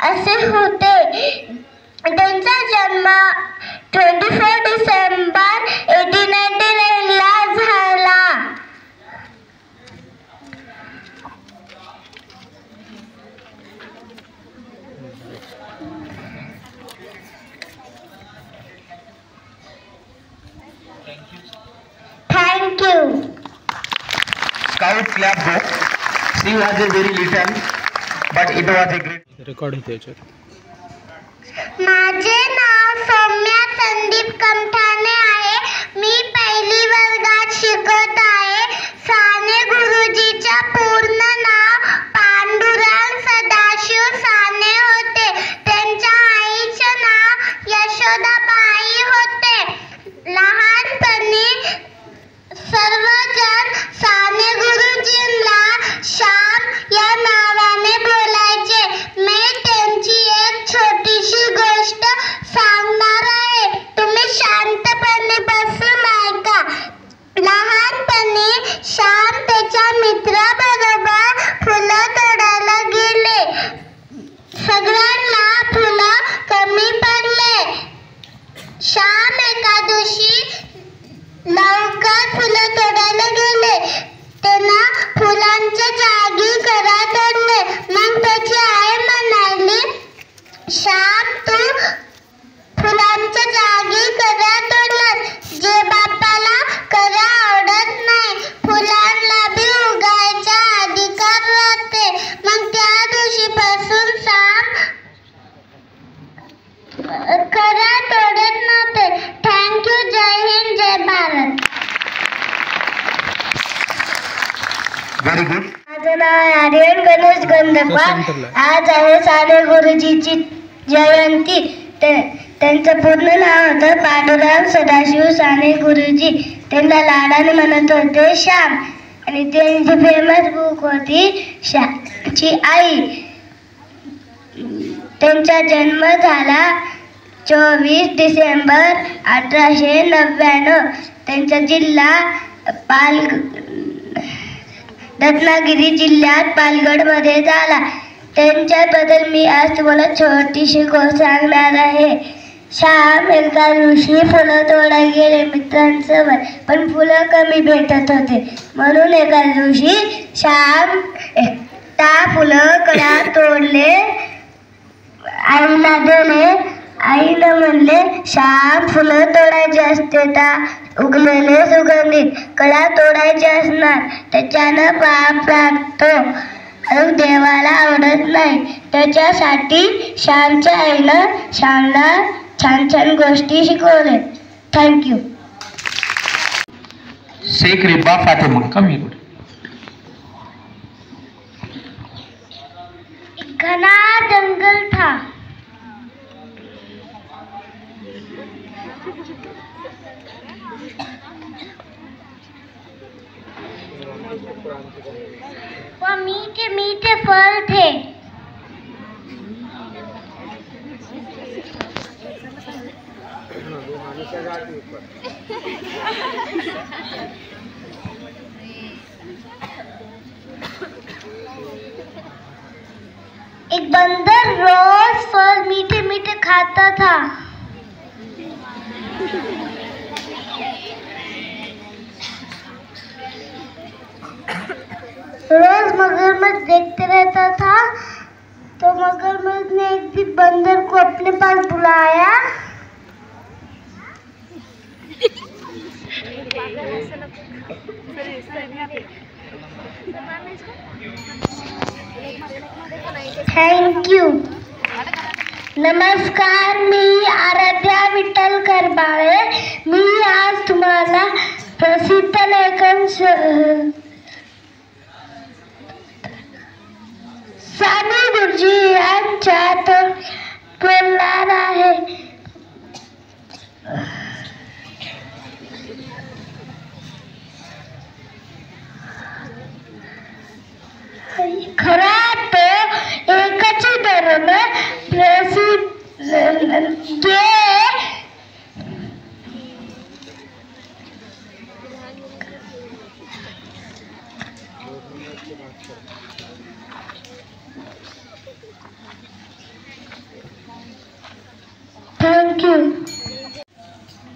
असे होते. त्यांचा जन्म 24 डिसेंबर 1899 ला झाला. Thank you. Scout clap go. She was a very little, but it was a great. Record होते याच्यावर. माझे नाव सौम्या संदीप कमठाणे आहे. मी पहिली वर्गात शिकत आहे. साने गुरुजीच्या पूर्ण नाव पांडुरंग सदाशिव साने होते. त्यांच्या आईचे नाव यशोदाबाई होते. लहानपणी सर्वजण साने गुरुजींना श्याम या नावाने बोलायचे. मी त्यांची एक छोटीशी गोष्ट सांगणार आहे. तुम्ही शांतपणे बसून ऐका. लहानपणी श्याम त्याच्या मित्राबरोबर फुलं तोडायला गेले. सगळ्यांना फुलं कमी पडले. श्याम एका दिवशी लवकर फुलं तोडायला गेले. त्यांना फुलांच्या जागी करा तोडले. मग त्याची आई म्हणाली, श्याम तू फुलांच्या जागी करा तोडलास. जे बापाला करा आवडत नाही, फुलांना बी उगायचा अधिकार राहते. मग त्या दिवशीपासून श्याम करा तोडत नव्हते. थँक्यू. जय हिंद, जय भारत. Very good. माझं नाव आहे आर्यन गणेश गंधप्पा. आज आहे साने गुरुजीची जयंती. त्यांचं पूर्ण नाव होतं पांडुरंग सदाशिव साने गुरुजी. त्यांना लाडाने म्हणत होते श्याम. आणि त्यांची फेमस बुक होती श्यामची आई. त्यांचा जन्म झाला 24 डिसेंबर 1899. त्यांचा जिल्हा रत्नागिरी जिल्ह्यात पालघरमध्ये झाला. त्यांच्याबद्दल मी आज तुम्हाला छोटीशी गोष्ट सांगणार आहे. श्याम एका दिवशी फुलं तोडायला गेले मित्रांसोबत, पण फुलं कमी भेटत होते. म्हणून एका दिवशी श्याम फुलं कडा तोडले. आईला दिले. आईला म्हणले, श्याम फुलं तोडायचे असते तर उगलेले सुगंधित कडा तोडायचे असणार, त्याच्यानं पाप लागतो आणि देवाला आवडत नाही. त्याच्यासाठी श्यामच्या आईनं श्यामला छान छान गोष्टी शिकवले. Thank you. Sheikh Ribba Fatima, come here. एक घना जंगल था. वहाँ मीठे मीठे फल थे. एक बंदर रोज फल मीठे मीठे खाता था. रोज मगरमच्छ देखते रहता था. तो मगरमच्छ ने एक दिन बंदर को अपने पास बुलाया. Thank you. नमस्कार, मी आराध्या विठ्ठल करबाळे. मी आज तुम्हाला प्रसिद्ध लेखन साने गुरुजी यांच्या बोलणार आहे. खरा तो एकच धर्म प्रसिद्ध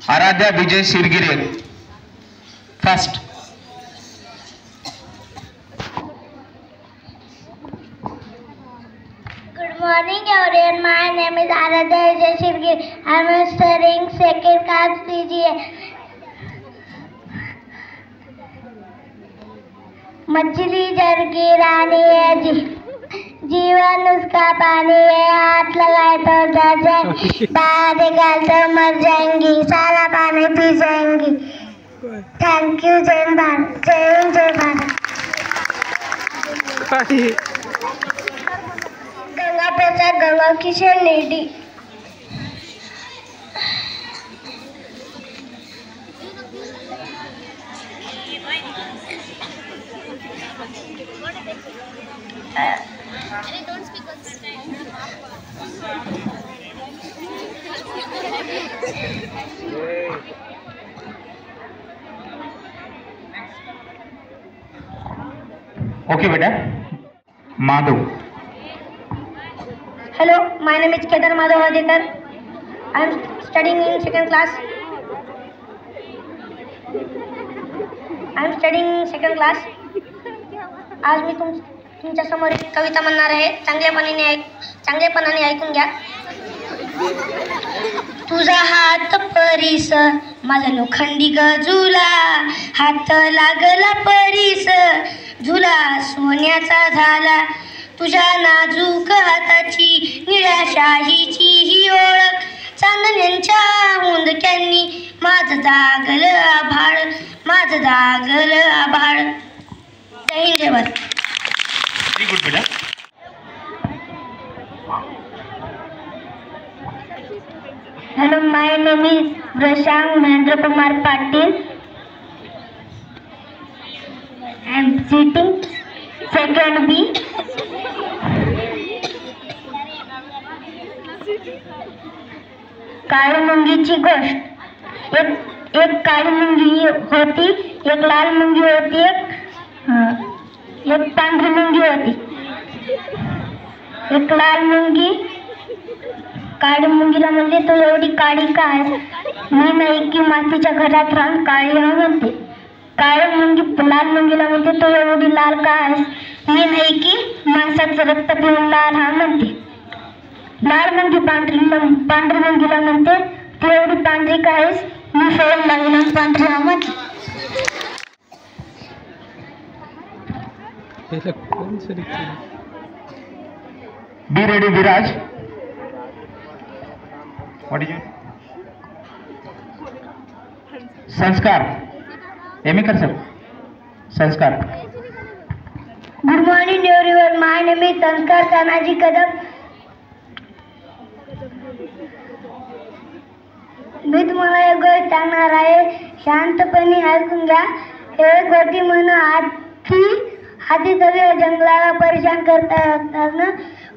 आराध्या विजय Shirgire first. Good morning everyone. My name is Aradhya Vijay Shirgir. I am studying second class CGA. मछली जल की रानी है जीवन उसका पानी है, हाथ लगाए तो डर जाए, बाहर निकाल तो मर जाएंगी, सारा पानी पी जाएंगी. Thank you. जय भारत. जय हिंद. जय भारत. गंगा प्रसाद गंगा किशोर लेडी. ओके बेटा. Madhav. Hello, my name is Kedar Madhav Adekar. I am studying in second class. आज मी तुमच्या समोर एक कविता म्हणणार आहे. चांगल्यापणाने ऐकून घ्या. तुझा हात परीस माझा लोखंडी गजुला, हात लागला परीस झुला सोन्याचा झाला. तुझ्या नाजूक हाताची निळ्या शाहीची ही ओळख, चांदण्यांच्या हुंदक्यांनी माझं जागलं आभाळ, माझं जागलं आभाळ. जय हिंद. जय भारत. व्हेरी गुड बेटा. Hello, my name is Prashant Mahendra Kumar Patil. I am sitting second B. काळी मुंगीची गोष्ट. एक काळी मुंगी होती, एक लाल मुंगी होती, एक पांढरी मुंगी होती. एक लाल मुंगी काळी मुंगीला म्हणते, तो एवढी काळी काय? मी नाही की मातीच्या घरात राहून काळी हा म्हणते. काळी मुंगी लाल मुंगीला म्हणते, तो एवढी लाल काय? मी नाही की माणसाचं रक्त पिऊन लाल हा म्हणते. लाल मुंगी पांढरी मुंगीला म्हणते, तू एवढी पांढरी कायस? मी सोडून लागून पांढरी हा म्हणते. Be ready Viraj. What is संस्कार. एमिकर सर. संस्कार. Good morning everyone. My name is संस्कार तानाजी कदम. मी तुम्हाला एक गोष्ट सांगणार आहे. शांतपणे ऐकून घ्या. एक होती म्हणून हाती सगळ्या जंगलाला परेशान करता असताना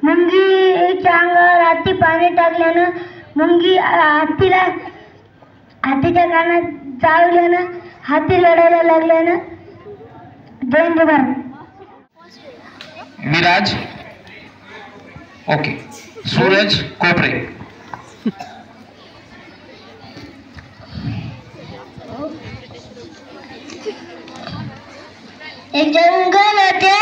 मुंगीच्या अंगावर हाती पाणी टाकल्यानं मुंगी हातीच्या कानात चावल्यानं हाती लढायला लागल्यानं. जय हिंद भारत. विराज. ओके. सूरज कोपरे. एक जंगल होते.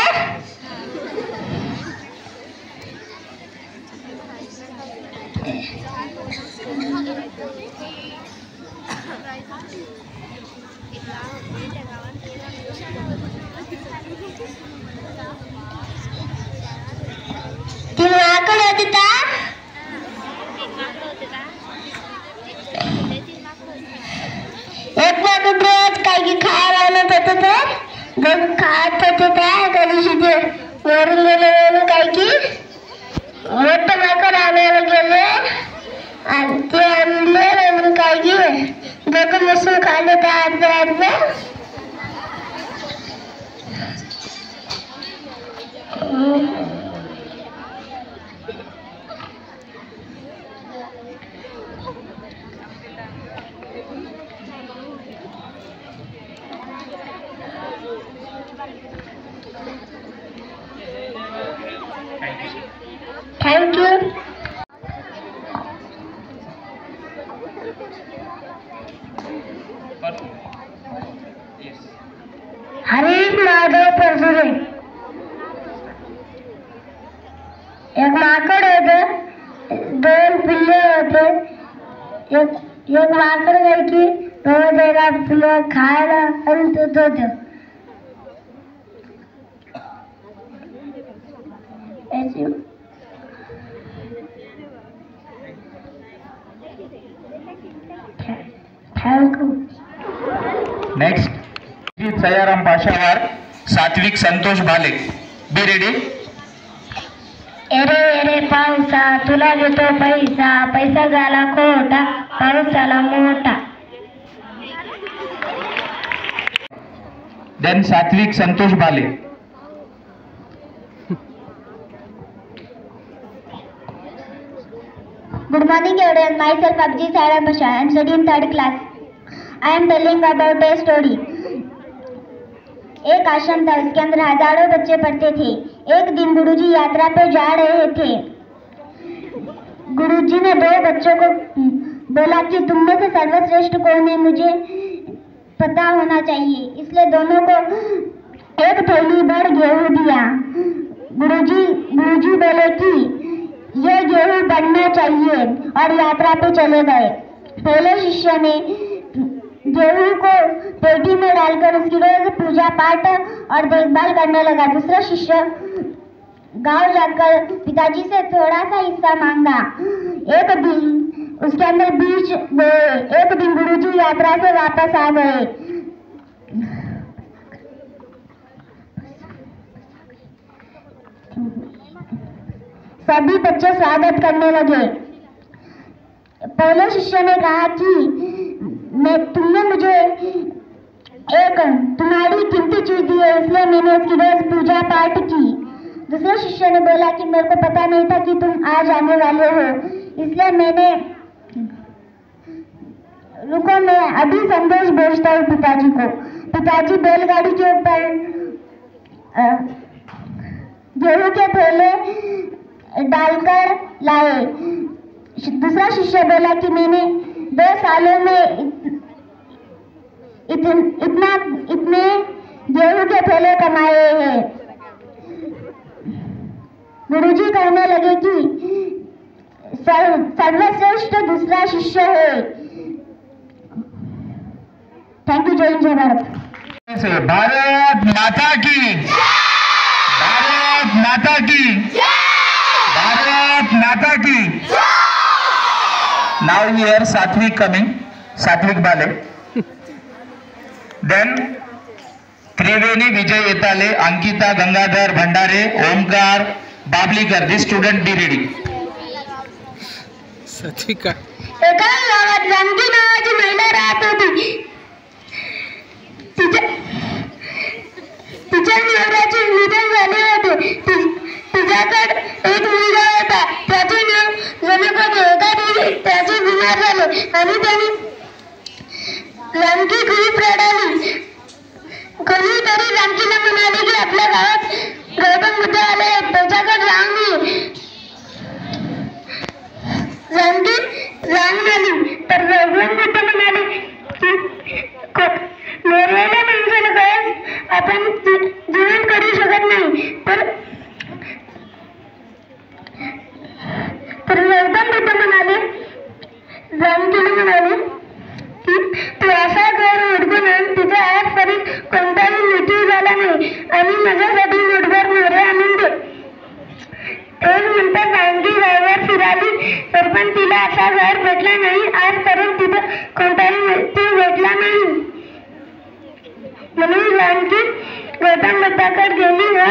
ती माकड होती का? एक माकड रोज काही खायला आणत होतं, तर गहू खात होते. त्या कधी ते वरून गेले काही की मोठं माकड आणायला गेले आणि ते आणले म्हणून काय की गहू मसून खाल्ले. त्या आजल्या Thank you. होते. एक माकड गायकी रोज एका फुलं खायला आणत होतं. Next, Sayaram Pashawar, Satvik Santosh Bhale. Be ready. Array array पावसा तुला देतो पैसा, पैसा झाला खोटा, पाऊस झाला मोठा. Then Satvik Santosh Bhale. Good morning everyone. Myself Abji Saira Pasha. I am studying third class. I am telling about a story. एक आश्रम था, उसके अंदर हजारों बच्चे पढ़ते थे. एक दिन गुरुजी यात्रा पर जा रहे थे. गुरुजी ने दो बच्चों को बोला कि तुम में से सर्वश्रेष्ठ कौन है, मुझे पता होना चाहिए. इसलिए दोनों को एक थैली भर गेहूं दिया. गुरुजी बोले कि ये गेहूं बढ़ना चाहिए और यात्रा पे चले गए. पहले शिष्य ने गेहूं को पेटी में डालकर उसकी रोज पूजा पाठ और देखभाल करने लगा. दूसरा शिष्य गांव जाकर पिताजी से थोड़ा सा हिस्सा मांगा. एक दिन उसके अंदर बीज गए. एक दिन गुरुजी यात्रा से वापस आ गए. सभी बच्चे स्वागत करने लगे. पहले शिष्य ने कहा कि तुमने मुझे एक तुम्हारी कीमती चीज दी है, इसलिए मैंने उसकी रोज पूजा पाठ की. दूसरे शिष्य ने बोला कि मेरे को पता नहीं था कि तुम आज आने वाले हो, इसलिए मैंने रुको मैं अभी संदेश भेजता हूँ पिताजी को. पिताजी बैलगाड़ी के ऊपर गेहूं के थैले डालकर लाए. दूसरा शिष्य बोला कि मैंने 2 सालों में इतने गेहूं के थैले कमाए हैं. गुरुजी कहने लगे कि सर्वश्रेष्ठ दूसरा शिष्य है. Thank you. जय हिंद जय भारत. भारत माता की, भारत माता की, भारत माता की. Now here Satvik coming, Satvik Bhale. Then Triveni Vijay Etale, Ankita Gangadhar Bhandare, Omkar Bablikar. This student be ready. Satvik. एका गावात रंगी नावाची महिला राहत होती. तिच्या नवऱ्याचे निधन झाले होते. तिच्याकडे एक मुलगा होता, त्याचे नाव जनक होते. एका दिवशी त्याचे बिमार झाले आणि त्याने रामकी खूप रडाली. कोणीतरी रामकीला म्हणाले की आपल्या गावात गौतम बुद्ध आले, त्याच्याकडे राम रामकी राम झाली. तर गौतम बुद्ध म्हणाले की मेलेल्या माणसाला काय आपण जीवन करू शकत नाही. तर गौतम बुद्ध म्हणाले, रामकीला म्हणाले की तू असा घर उडकून आण तिथे आजपर्यंत कोणताही मृत्यू झाला नाही आणि माझ्यासाठी मुठभर मोहरे आणून दे. एक म्हणतात रामकी गावावर फिराली तर पण तिला असा घर भेटला नाही. आजपर्यंत तिथे कोणताही मृत्यू भेटला नाही. म्हणून रामकी गौतम बुद्धाकडे गेली व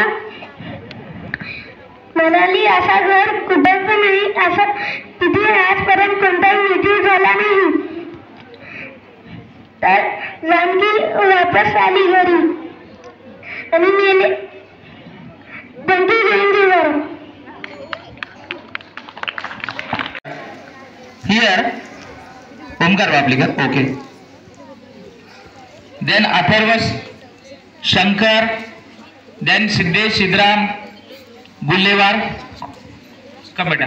म्हणाली असा घर कुठंच नाही, असं तिथे आजपर्यंत कोणताही मृत्यू झाला नाही. तर रामकी वापस आली घरी आणि मेले. Thank you. जयंतीवर. Here Omkar Bablikar. Okay. Then Atharva Shankar. Then Siddesh Sidram Gullewar. Come beta.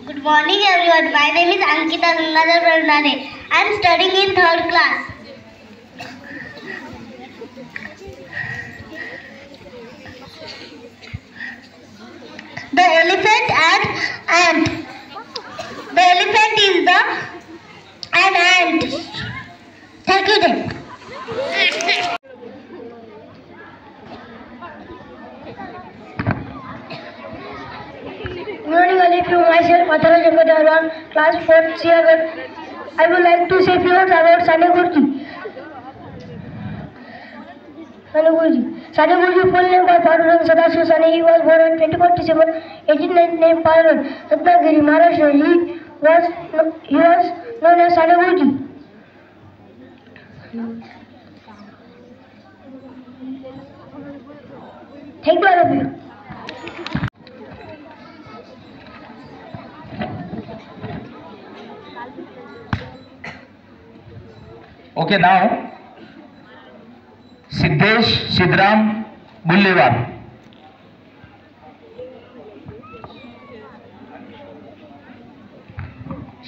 Good morning everyone. My name is Ankita Gangadhar Bhandare. I am studying in 3rd class. The elephant and ant. The elephant is an ant. Thank you, then. Good morning, all of you. Myself, Mathura Jangadharwan, class 4th C. I would like to say a few words about Sane Guruji. Sane Guruji, full name by Pandurang Sadashiv Sane. He was born on 24 December 1899 in Palwal, Ratnagiri, Maharashtra. He was known as Sane Guruji. Thank you, all of you. Okay, now Siddhesh Siddharam Bullewar.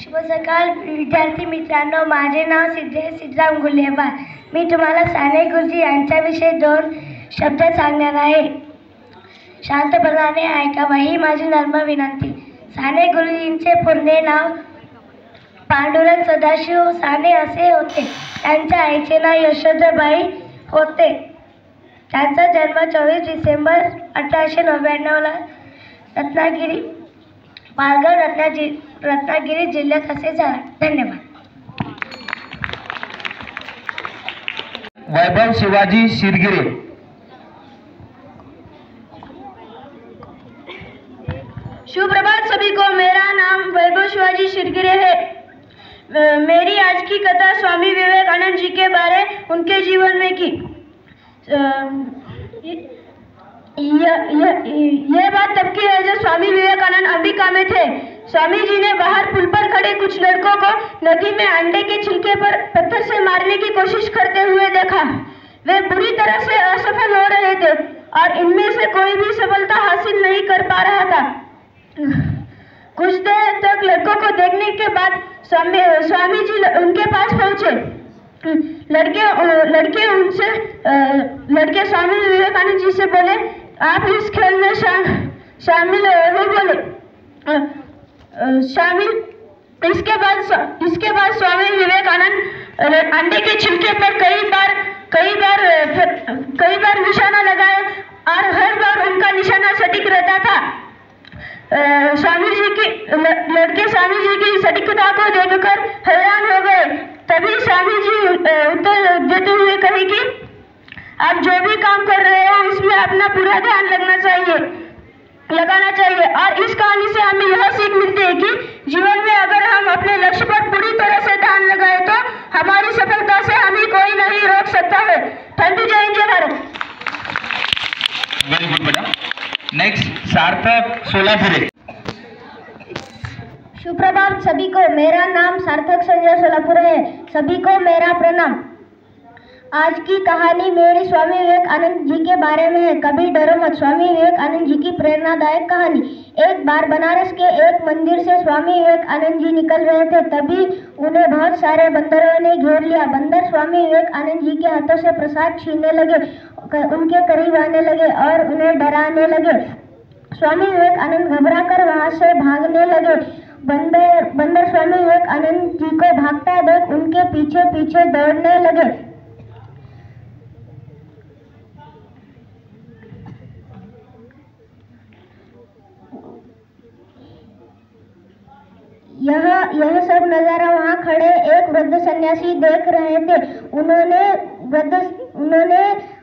शुभ सकाळ विद्यार्थी मित्रांनो, माझे नाव सिद्धेश सिद्धराम गुल्लेवार. मी तुम्हाला साने गुरुजी यांच्याविषयी 2 शब्द सांगणार आहे. शांतपणाने ऐकावा ही माझी नम्र विनंती. साने गुरुजींचे पूर्ण नाव पांडुरंग सदाशिव साने असे होते. त्यांच्या आईचे नाव यशोदाबाई होते. त्यांचा जन्म 24 डिसेंबर 1899ला रत्नागिरी, पालघर रत्नागिरी जिल्ह्यात असे झाला. धन्यवाद. वैभव शिवाजी शिरगिरे. सुप्रभात सभी को. मेरा नाम वैभव शिवाजी शिरगिरे है. मेरी आज की कथा स्वामी विवेकानंद जी के बारे उनके जीवन में की. यह बात तब की है जब स्वामी विवेकानंद अमेरिका में थे. स्वामी जी ने बाहर पुल पर खड़े कुछ लड़कों को नदी में अंडे के छिलके पर पत्थर से मारने की कोशिश करते हुए देखा. वे बुरी तरह से असफल हो रहे थे और इनमें से कोई भी सफलता हासिल नहीं कर पा रहा था. कुछ देर तक लड़कों को देखने के बाद स्वामी जी उनके पास पहुंचे. लड़के स्वामी विवेकानंद जी से बोले, आप इस खेल में शामिल हो बोले. इसके बाद स्वामी विवेकानंद अंडे के छिलके पर कई बार निशाना लगाए और हर बार उनका निशाना सटीक रहता था. लड़के स्वामी जी की सटीकता को देखकर हैरान हो गए. तभी स्वामी जी उत्तर देते हुए कहे कि आप जो भी काम कर रहे हो उसमें अपना पूरा ध्यान लगाना चाहिए. और इस कहानी से हमें यह सीख मिलती है कि जीवन में अगर हम अपने लक्ष्य पर पूरी तरह से ध्यान लगाए तो हमारी सफलता से हमें कोई नहीं रोक सकता है. Thank you. जय हिंद, जय भारत. वेरी गुड बेटा. नेक्स्ट सार्थक सोलापुरे. सुप्रभात सभी को. मेरा नाम सार्थक संजय सोलापुरे है. सभी को मेरा प्रणाम. आज की कहानी मेरी स्वामी विवेकानंद जी के बारे में है. कभी डरो मत. स्वामी विवेकानंद जी की प्रेरणादायक कहानी. एक बार बनारस के एक मंदिर से स्वामी विवेकानंद जी निकल रहे थे. तभी उन्हें बहुत सारे बंदरों ने घेर लिया. बंदर स्वामी विवेकानंद जी के हाथों से प्रसाद छीनने लगे, उनके करीब आने लगे और उन्हें डराने लगे. स्वामी विवेकानंद घबराकर वहां से भागने लगे. बंदर स्वामी विवेकानंद जी को भागता देख उनके पीछे पीछे दौड़ने लगे. यह सब नजारा वहाँ खड़े एक वृद्ध सन्यासी देख रहे थे. उन्होंने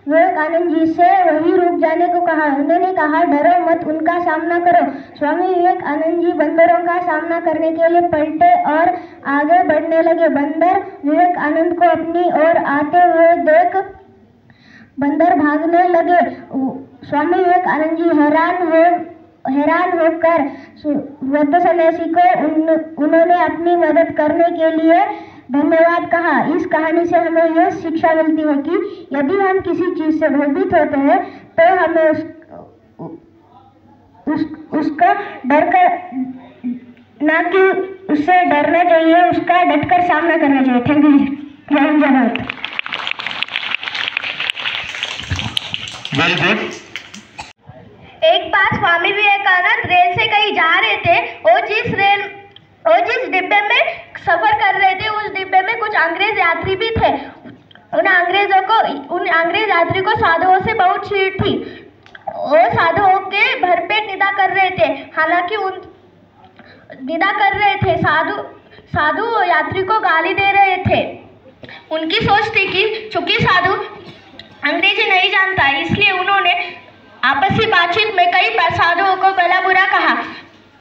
विवेकानंद जी से वहीं रुक जाने को कहा. उन्होंने कहा, डरो मत, उनका सामना करो. स्वामी विवेकानंद जी बंदरों का सामना करने के लिए पलटे और आगे बढ़ने लगे. बंदर विवेकानंद को अपनी ओर आते हुए देख बंदर भागने लगे. स्वामी विवेकानंद जी हैरान होकर वृद्ध सन्यासी को उन्होंने अपनी मदद करने के लिए धन्यवाद कहा. इस कहानी से हमें यह शिक्षा मिलती है कि यदि हम किसी चीज से भयभीत होते हैं तो हमें उसका उससे डरना चाहिए, उसका डटकर सामना करना चाहिए. Thank you. जय हिंद, जय भारत. Very good. एक बार स्वामी विवेकानंद यात्री भी थे। उन अंग्रेज यात्री को साधुओं से बहुत चीड़ थी। वो साधुओं के भरपेट निंदा कर रहे थे। हालांकि निंदा कर रहे थे, साधु यात्री को गाली दे रहे थे। उनकी सोच थी कि चूंकि साधु अंग्रेजी नहीं जानता, इसलिए उन्होंने आपसी बातचीत में कई बार साधुओं को भला बुरा कहा।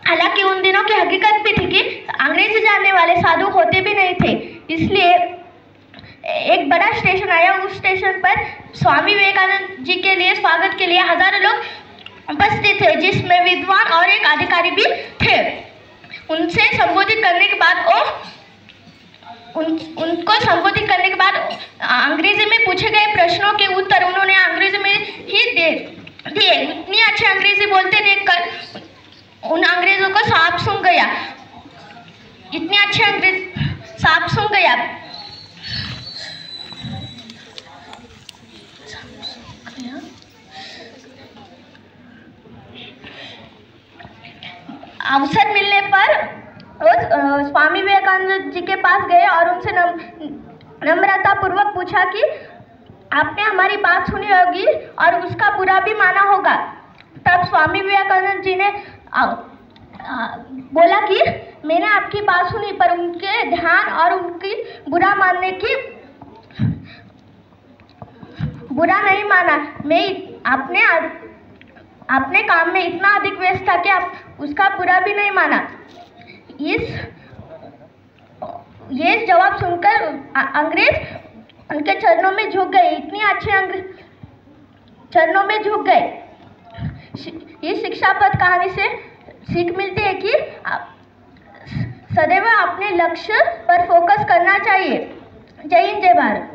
हालांकि उन दिनों की हकीकत भी थी कि अंग्रेजी जानने वाले साधु होते भी नहीं थे। इसलिए एक बड़ा स्टेशन आया। उस स्टेशन पर स्वामी विवेकानंद जी के लिए स्वागत के लिए हजारों लोग उपस्थित थे, जिसमें विद्वान और एक अधिकारी भी थे। उनसे संबोधित करने के बाद उनको संबोधित करने के बाद अंग्रेजी में पूछे गए प्रश्नों के उत्तर उन्होंने अंग्रेजी में ही दिए। इतनी अच्छी अंग्रेजी बोलते देखकर उन अंग्रेजों को सांप सूंघ गया। इतनी अच्छी अंग्रेजी सांप सूंघ गया। अवसर मिलने पर वो स्वामी विवेकानंद जी के पास गए और उनसे नम्रता पूर्वक पूछा कि आपने हमारी बात सुनी होगी और उसका बुरा भी माना होगा। तब स्वामी विवेकानंद जी ने बोला कि मैंने आपकी बात सुनी, पर उनके ध्यान और उनकी बुरा मानने की बुरा नहीं माना। मैं अपने काम में इतना अधिक व्यस्त था कि आप उसका बुरा भी नहीं माना। ये जवाब सुनकर अंग्रेज उनके चरणों में झुक गए। इतनी अच्छे चरणों में झुक गए। इस शिक्षापद कहानी से सीख मिलती है कि सदैव अपने लक्ष्य पर फोकस करना चाहिए। जय हिंद, जय भारत।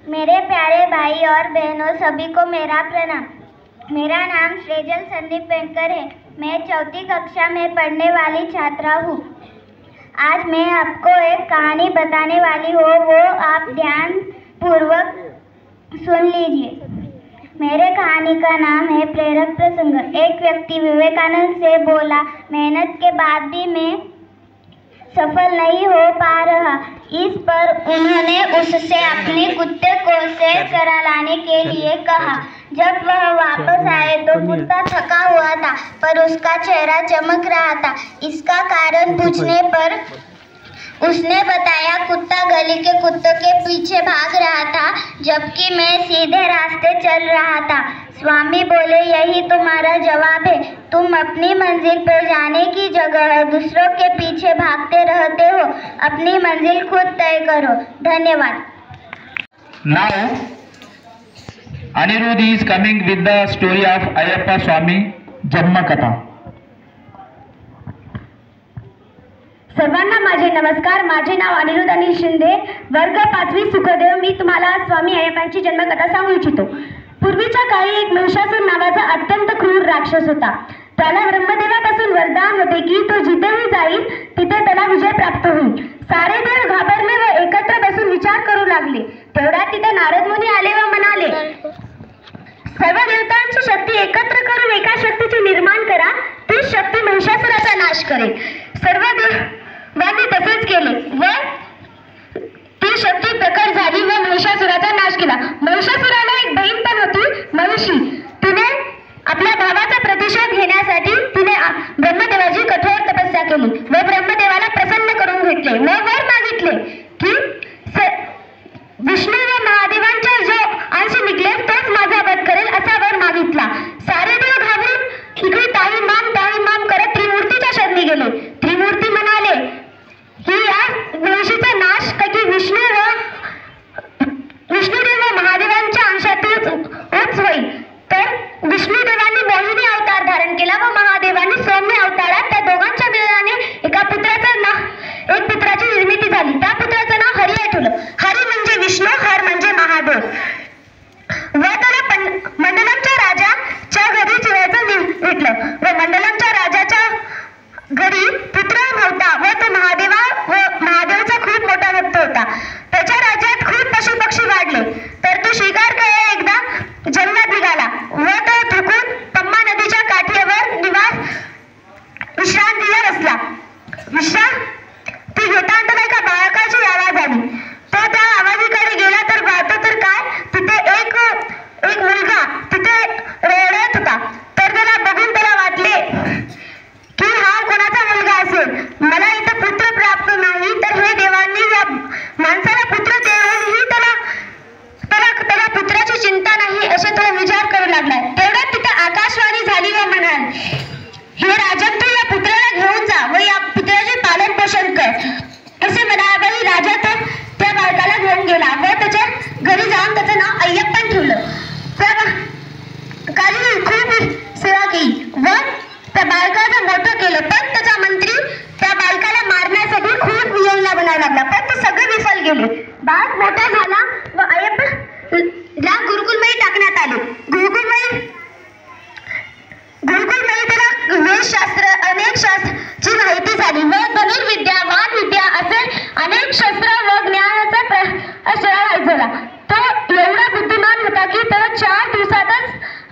मेरे प्यारे भाई और बहनों, सभी को मेरा प्रणाम। मेरा नाम श्रेजल संदीप पेंटर है। मैं 4वीं कक्षा में पढ़ने वाली छात्रा हूँ। आज मैं आपको एक कहानी बताने वाली हूँ, वो आप ध्यान पूर्वक सुन लीजिए। मेरे कहानी का नाम है प्रेरक प्रसंग। एक व्यक्ति विवेकानंद से बोला, मेहनत के बाद भी मैं सफल नहीं हो पा रहा। इस पर उन्होंने उससे अपने कुत्ते को सैर करा लाने के लिए कहा। जब वह वापस आए तो कुत्ता थका हुआ था, पर उसका चेहरा चमक रहा था। इसका कारण पूछने पर उसने बताया, कुत्ता गली के कुत्तों के पीछे भाग रहा था, जबकि मैं सीधे रास्ते चल रहा था। स्वामी बोले, यही तुम्हारा जवाब है। तुम अपनी मंजिल पर जाने की जगह दूसरों के पीछे भागते रहते हो। अपनी मंजिल खुद तय करो। धन्यवाद। Now, Anirudh is coming with the story of Ayyappa Swami Jamma Katha. सर्वांना माझे नमस्कार. माझे नाव अनिरुद्ध अनिल शिंदे, वर्ग 5वी सुखदेव. मी तुम्हाला स्वामी अय्यप्पांची जन्मकथा सांगू इच्छितो. पूर्वीच्या काळी एक महिषासूर नावाचा अत्यंत क्रूर राक्षस होता. त्याला ब्रह्मदेवापासून वरदान होते की तो जिथेही जाईल तिथे त्याला विजय प्राप्त होईल. सारे देव घाबरले व एकत्र बसून विचार करू लागले. तेवढ्यात तिथे नारद मुनी आले व म्हणाले, सर्व देवतांची शक्ती एकत्र करून एका शक्तीचे निर्माण करा, ती शक्ती महिषासुराचा नाश करेल. सर्व देवांनी तसेच केले व ती शक्ती प्रकट झाली व महिषासुराचा नाश केला. महिषासुराला एक बहीण पण होती, महिषी. तिने आपल्या भावाचा प्रतिशोध घेण्यासाठी तिने ब्रह्मदेवाची कठोर तपस्या केली व ब्रह्मदेवाला प्रसन्न करून घेतले व वर मागितले की विष्णू व महादेवांचा जो अंश निघेल तोच माझा वध करेल, असा वर मागितला. सारे देव घाबरून इकडे ताई माम करत त्रिमूर्तीच्या शरणी गेले. त्रिमूर्ती म्हणाले की या महिषीचा नाश की विष्णुदेव व महादेवांच्या अंशातून उच्च होईल. तर विष्णुदेवांनी मोहिनी अवतार धारण केला व महादेवांनी सौम्य अवतारात त्या दोघांच्या मिळाने एक पुत्राची निर्मिती झाली. त्या पुत्राचं नाव हरी ठेवलं. हरी म्हणजे विष्णू, हर म्हणजे महादेव. व त्याला मंडलमच्या राजाच्या घरी ठेवायचं भेटलं व मंडलमच्या राजाच्या घरी पुत्र नव्हता व तो महादेवाचा खूप मोठा भक्त होता. त्याच्या राज्यात खूप पशु पक्षी वाढले. तर तो शिकार करायला एकदा जंगलात निघाला व तो थकून पम्मा नदीच्या काठीवर विश्रांतीला बसला. असे तो विचार करू लागला. तेवढ्यात तिथे आकाशवाणी झाली व म्हणाल, हे राजन, तू या पुतळ्याला घेऊन जा व या पुतळ्याचे पालन पोषण कर. असे म्हणाल्यावर राजा तो त्या बालकाला घेऊन गेला व त्याच्या घरी जाऊन त्याचं नाव अय्यप्पन ठेवलं. काही खूप सेवा केली व त्या बालकाचं मोठं केलं. पण त्याचा मंत्री त्या बालकाला मारण्यासाठी खूप योजना बनायला लागला, पण ते सगळे विफल गेले. बालक मोठा झाला व अय्यप्पनला गुरुकुलमध्ये टाकण्यात आले. गुरुकुलमध्ये त्याला वेदशास्त्र, अनेक शास्त्राची माहिती झाली व धनुर्विद्या, वादविद्या असे अनेक शस्त्र व ज्ञानाचा झाला. तो एवढा बुद्धिमान होता की त्याला 4 दिवसातच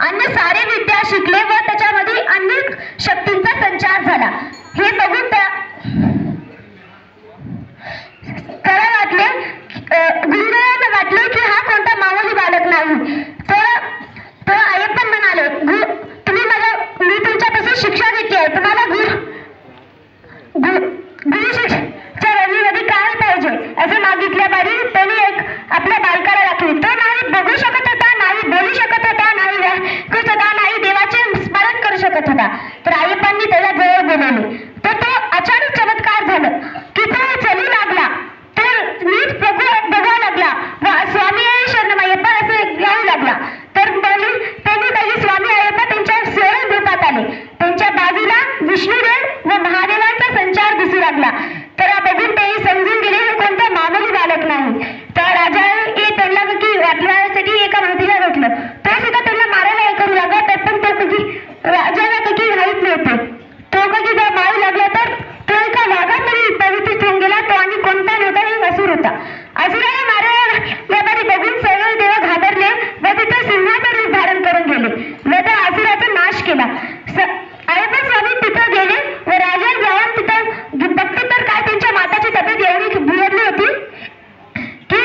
अन्य सारे विद्या शिकले व त्याच्यामध्ये अनेक शक्तींचा संचार झाला. हे बघून त्याला वाटले, गुरुदेवांना वाटले की हा कोणता मामूली बालक नाही. तर अय्यप्पन म्हणाले, मी तुमच्यापासून शिक्षा घेते आहे, तुम्हाला गुरु शिक्षेच्या रवीमध्ये काय पाहिजे असे मागितल्याबारी त्यांनी एक आपल्या बालकाला राखले. तो नाही बघू शकत होता, नाही बोलू शकत होता, नाही ऐकत होता, नाही देवाचे स्मरण करू शकत होता. तर अय्यप्पांनी त्याला जवळ बोलवले. तर तो अचानक चमत्कार झाला की तो चलू लागला, तो नीट बघायला लागला व स्वामी शरणम अय्यप्पा असे गाऊ लागला. तर त्यांनी काही स्वामी अय्यप्पा त्यांच्या स्वयं रूपात आले. त्यांच्या बाजूला विष्णुदेव व महादेवांचा संचार दिसू लागला. तर बघून ते समजून गेले हे कोणता मामूली बालक नाही. तर राजाने त्यांना की वाटण्यासाठी एका मंत्रीला भेटलं. तो सुद्धा त्यांना मारायला करू लागला. तर पण तो कधी राजाला कधी माहीत नव्हते. तो कधी मारू लागला तर तो एका वाघात तरी पवित्र होऊन गेला. तो आणि कोणता नव्हता, एक असुर होता. असुराला मारायला बघून सर्व देव घाबरले व तिथे सिंहाचं रूप धारण करून गेले व त्या असुराचा नाश केला. अय्यप्पा स्वामी तिथं गेले व राजा जाऊन तिथं बघते तर काय त्यांच्या माताची तब्येत एवढी बिघडली होती की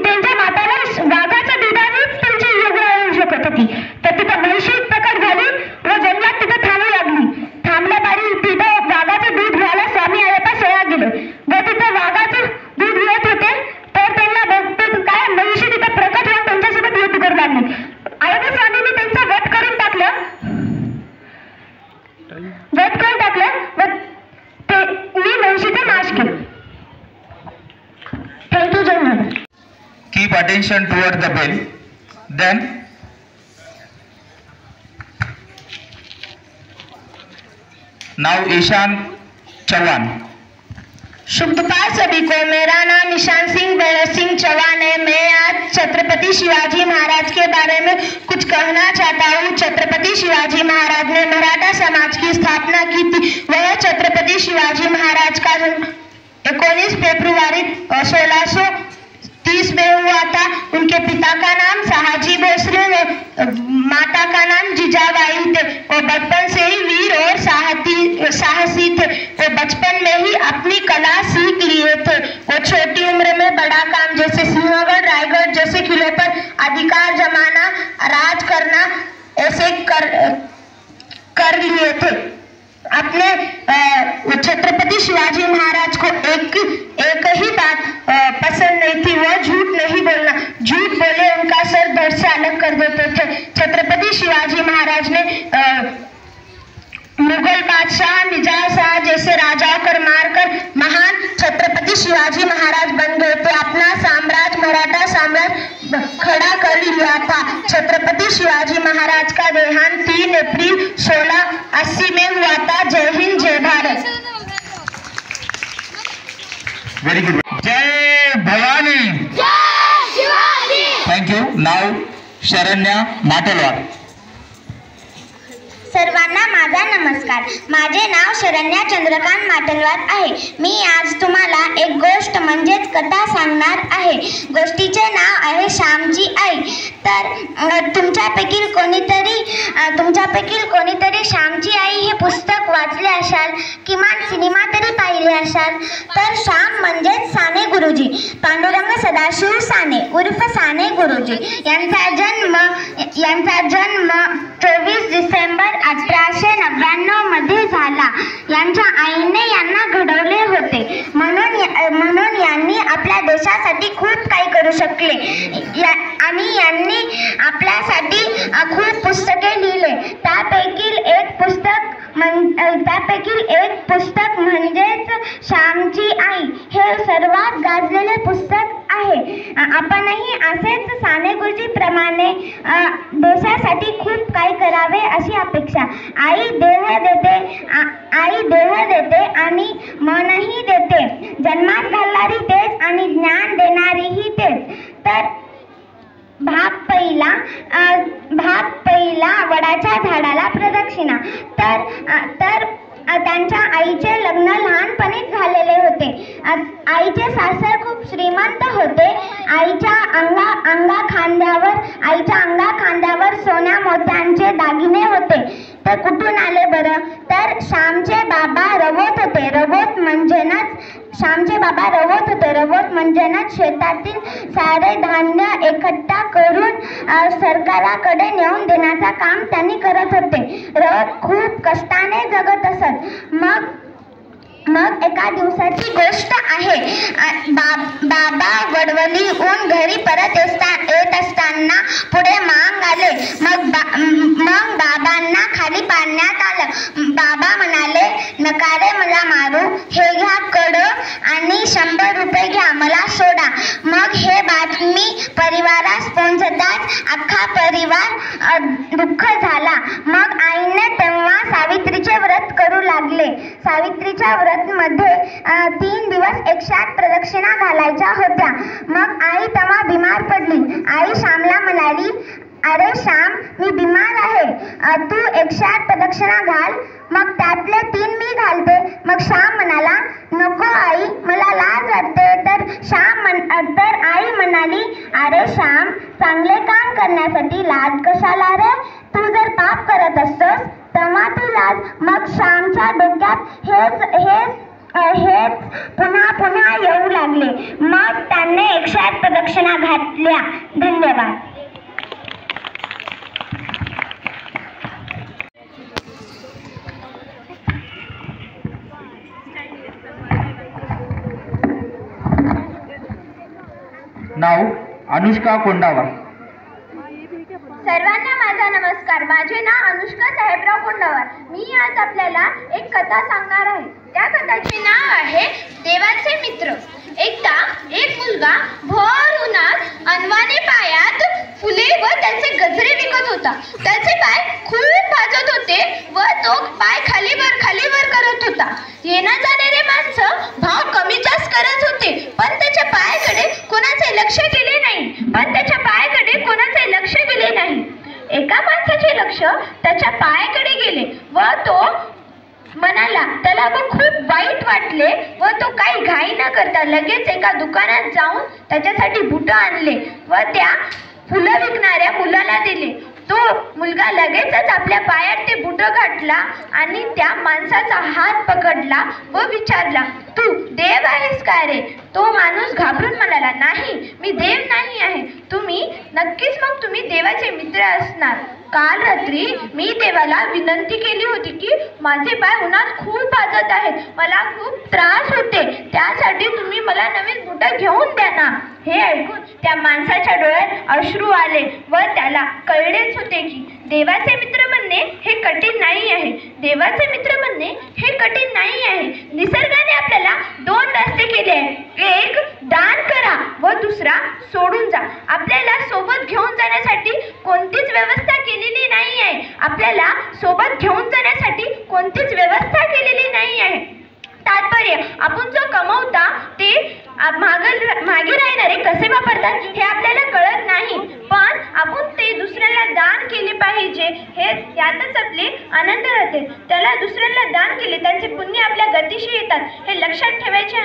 त्यांच्या माताला वाघाच्या दुधानेच त्यांची योग्य येऊ शकत होती. तर तिथं म्हैशी प्रकट झाली व जंगलात तिथं थांबू लागली. थांबल्याबारी तिथं वाघाचं दूध घ्यायला स्वामी अय्यप्पा सोया गेले व तिथं वाघाचं दूध घेत होते. तर त्यांना बघते काय म्हैशी तिथं प्रकट होऊन त्यांच्यासोबत युद्ध करू लागली. अय्यप्पा स्वामींनी त्यांचं वध करून टाकलं व मी म्हैशीचा नाश केला. थँक्यू. जय Maharaj. Keep attention toward the bell. Then now Ishan Chauhan. शुभ दोपहर सभी को. मेरा नाम ईशान सिंह भैरव सिंह चौहान है. मैं आज छत्रपति शिवाजी महाराज के बारे में कुछ कहना चाहता हूँ. छत्रपति शिवाजी महाराज ने मराठा समाज की स्थापना की थी. वह छत्रपति शिवाजी महाराज का जन्म 19 फरवरी 1630 में हुआ था. उनके पिता का नाम साहाजी भोसले व माता का नाम जिजाबाई थे. वो बचपन से ही वीर और साहसी थे. वो बचपन में ही अपनी कला सीख लिए थे. वो छोटी उम्र में बड़ा काम जैसे सिंहगढ़, रायगढ़ जैसे किलों पर अधिकार जमाना, राज करना ऐसे कर लिए थे. अपने छत्रपति शिवाजी महाराज को एक ही बात पसंद नहीं थी, वह झूठ नहीं बोलना. झूठ बोले उनका सर धड़ से अलग कर देते थे. छत्रपति शिवाजी महाराज ने मुगल बादशाह निजाम शाह जैसे राजाओं को मारकर महान छत्रपति शिवाजी महाराज बन गए थे. अपना साम्राज्य, मराठा साम्राज्य खड़ा कर लिया था. छत्रपति शिवाजी महाराज का देहांत 3 अप्रैल 1680 में हुआ था. जय हिंद, जय Bharat. Very good. Jai Bhavani. Jai Shivaji. Thank you. Now Sharanya माटलवार. सर्वांना माझा नमस्कार. माझे नाव शरण्या चंद्रकांत माटलवार आहे. मी आज तुम्हाला एक गोष्ट म्हणजेच कथा सांगणार आहे. गोष्टीचे नाव आहे श्यामची आई. तर तुमच्यापैकी कोणीतरी श्यामची आई हे पुस्तक वाचले असाल, किमान सिनेमा तरी पाहिले असाल. तर श्याम म्हणजेच साने गुरुजी, पांडुरंग सदाशिव साने उर्फ साने गुरुजी यांचा जन्म 24 डिसेंबर 1899 मध्ये झाला. यांच्या आईने यांना घडवले होते, म्हणून यांनी आपल्या देशासाठी खूप काही करू शकले आणि यांनी आपल्यासाठी त्यापैकी एक पुस्तक म्हणजेच श्यामची आई हे सर्वात गाजलेले पुस्तक आहे. आपणही असेच साने गुरुजीप्रमाणे देशासाठी खूप काही करावे अशी अपेक्षा. आई देह देते आणि मनही देते. जन्मात घालणारी तेच आणि ज्ञान देणारीही तेच. तर भाग पहिला वडाच्या झाडाला प्रदक्षिणा. तर त्यांच्या आईचे लग्न लहानपणीच झालेले होते. आईचे सासर खूप श्रीमंत होते. आईच्या अंगा खांद्यावर सोन्या मोत्यांचे दागिने होते. तर कुठून आले बरं? तर श्यामचे बाबा रवत होते. रवत म्हणजेच शेतातील सारे धान्य एकट्ठा करून सरकाराकडे नेऊन देण्याचं काम त्यांनी करत होते. रवत खूप कष्टाने जगत असत. मग एका दिवसाची गोष्ट आहे. बाबा वडवलीहून घरी परत येत असताना पुढे मांग आले. मग बाबांना खाली पाडण्यात आलं. बाबा म्हणाले, नका रे मला मारू, हे घ्या कडं आणि 100 रुपये घ्या, मला सोडा. मग हे बातमी परिवारास पोहोचताच अख्खा परिवार दुःख झाला. मग आईने तेव्हा सावित्रीचे व्रत करू लागले. सावित्रीच्या व्रत मध्ये 3 दिवस 108 प्रदक्षिणा घालायच्या होत्या. मग आई तेव्हा बिमार पडली. आई श्यामला म्हणाली, अरे श्याम, मी बिमार आहे, तू 108 प्रदक्षिणा घाल. मग त्यातले 3 मी घालते. मग श्याम म्हणाला, नको आई, मला लाज वाटते. तर आई म्हणाली, अरे श्याम, चांगले काम करण्यासाठी लाज कशाला रे? तू जर पाप करत असतोस तेव्हा तू लाज. मग श्यामच्या डोक्यात हेच पुन्हा येऊ लागले. मग त्याने 108 प्रदक्षिणा घातल्या. धन्यवाद. नाव अनुष्का कोंडावा. सर्वांना माझा नमस्कार. माझे नाव अनुष्का साहेबराव कोंडावार. मी आज आपल्याला एक कथा सांगणार आहे. त्या कथेचे नाव आहे देवाचे मित्र. एकदा एक मुलगा भर उन्हात अनवाणी पायात फुले व त्यांचे गजरे विकत होता. त्याचे पाय खूप भाजत होते व तो पाय खालीवर करत होता. येणा जाणारे माणसं भाव कमी जास्त करत होते, पण त्याच्या पायाकडे कोणाचे लक्ष गेले नाही. एका माणसाचे लक्ष त्याच्या पायाकडे गेले व तो म्हणाला, त्याला खूप वाईट वाटले व तो काही घाई न करता लगेच एका दुकानात जाऊन त्याच्यासाठी बुटं आणले व त्या फुलं विकणाऱ्या मुलाला दिले. तो मुलगा लगेचच आपल्या पायात ते बुटं घातला आणि त्या माणसाचा हात पकडला व विचारला, तू देव आहेस का रे? तो माणूस घाबरून म्हणाला, नाही, मी देव नाही आहे. तुम्ही देवाचे मित्र असणार. काल रात्री मी देवाला विनंती केली होती की माझे पाय उन्हात खूप भाजत आहेत, मला खूप त्रास होते, त्यासाठी तुम्ही मला नवीन बुटं घेऊन द्या ना. हे ऐकून त्या माणसाच्या डोळ्यात अश्रू आले व त्याला कळलेच होते की देवाचे मित्र बनणे हे कठीण नाही आहे. देवाचे मित्र बनणे हे कठीण नाही आहे. निसर्गाने आपल्याला 2 रस्ते केले आहेत. एक, दान करा व दुसरा, सोडून जा. आपल्याला सोबत घेऊन जाण्यासाठी कोणतीच व्यवस्था केलेली नाही आहे. आपल्याला सोबत घेऊन जाण्यासाठी कोणतीच व्यवस्था केलेली नाही आहे. तात्पर्य, आपण जो कमवता ते मागे राहणारे कसे वापरतात हे आपल्याला कळत नाही, पण आपण ते दुसऱ्याला दान केले पाहिजे. हे यातच आपले आनंद राहते. त्याला दुसऱ्याला दान केले त्यांचे पुण्य आपल्या गतीशी येतात, हे लक्षात ठेवायचे.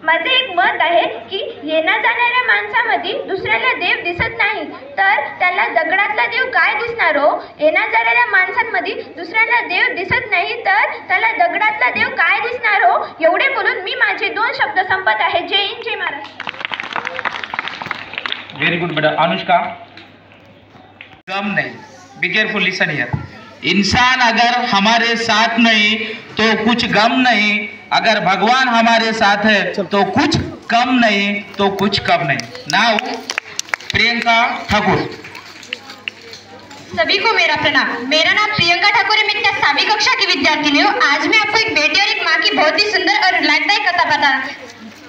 माझे एक मत आहे की येण्या जाणाऱ्या माणसामध्ये दुसऱ्याला देव दिसत नाही तर त्याला दगडातला देव काय दिसणार हो? येण्या जाणाऱ्या माणसांमध्ये दुसऱ्याला देव दिसत नाही तर त्याला दगडातला देव काय दिसणार हो? एवढे बोलून मी माझे 2 शब्द संपत आहे. जय हिंद, जय महाराष्ट्र. वेरी गुड बेटा. अनुष्का, गम नहीं, बी केयरफुल, लिसन हियर. इंसान अगर हमारे साथ नहीं तो कुछ गम नहीं, अगर भगवान हमारे साथ है तो कुछ कम नहीं, तो कुछ कम नहीं. नाउ प्रियंका ठाकुर. सभी को मेरा प्रणाम। मेरा नाम प्रियंका ठाकुर है, मैं 7वीं कक्षा की विद्यार्थिनी हूँ। आज मैं आपको एक बेटी और एक माँ की बहुत ही सुंदर और लाभदायक कथा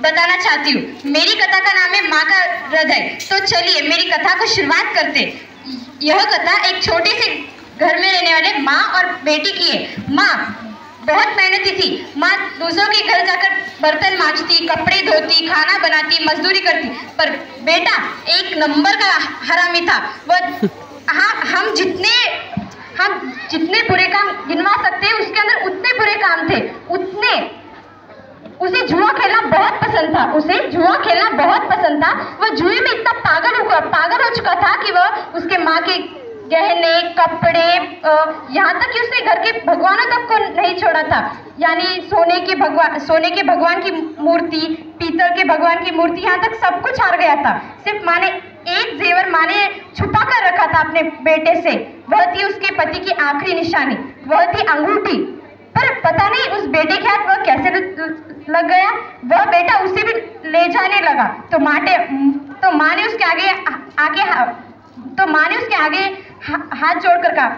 बताना चाहती हूँ। मेरी कथा का नाम है माँ का हृदय। तो चलिए मेरी कथा को शुरुआत करते। यह कथा एक छोटे से घर में रहने वाले माँ और बेटी की है। माँ बहुत मेहनती थी। माँ दूसरों के घर जाकर बर्तन मांजती, कपड़े धोती, खाना बनाती, मजदूरी करती। पर बेटा एक नंबर का हरामी था। वह हम जितने बुरे काम गिनवा सकते हैं उसके अंदर उतने बुरे काम थे। उसे जुआ खेलना बहुत पसंद था। वह जुए में इतना पागल हो चुका था कि वह उसके माँ के गहने, कपड़े, यहाँ तक कि उसने घर के भगवानों तक को नहीं छोड़ा था। यानी सोने के भगवान की मूर्ति, पीतल के भगवान की मूर्ति, यहाँ तक सब कुछ हार गया था। सिर्फ माँ ने एक जेवर माँ ने छुपा कर रखा था अपने बेटे से। वह थी उसके पति की आखिरी निशानी, वह थी अंगूठी। पर पता नहीं उस बेटे के हाथ वह कैसे लग गया। वह बेटा उसे भी ले जाने लगा। तो माँ ने उसके आगे हाथ जोड़कर कहा,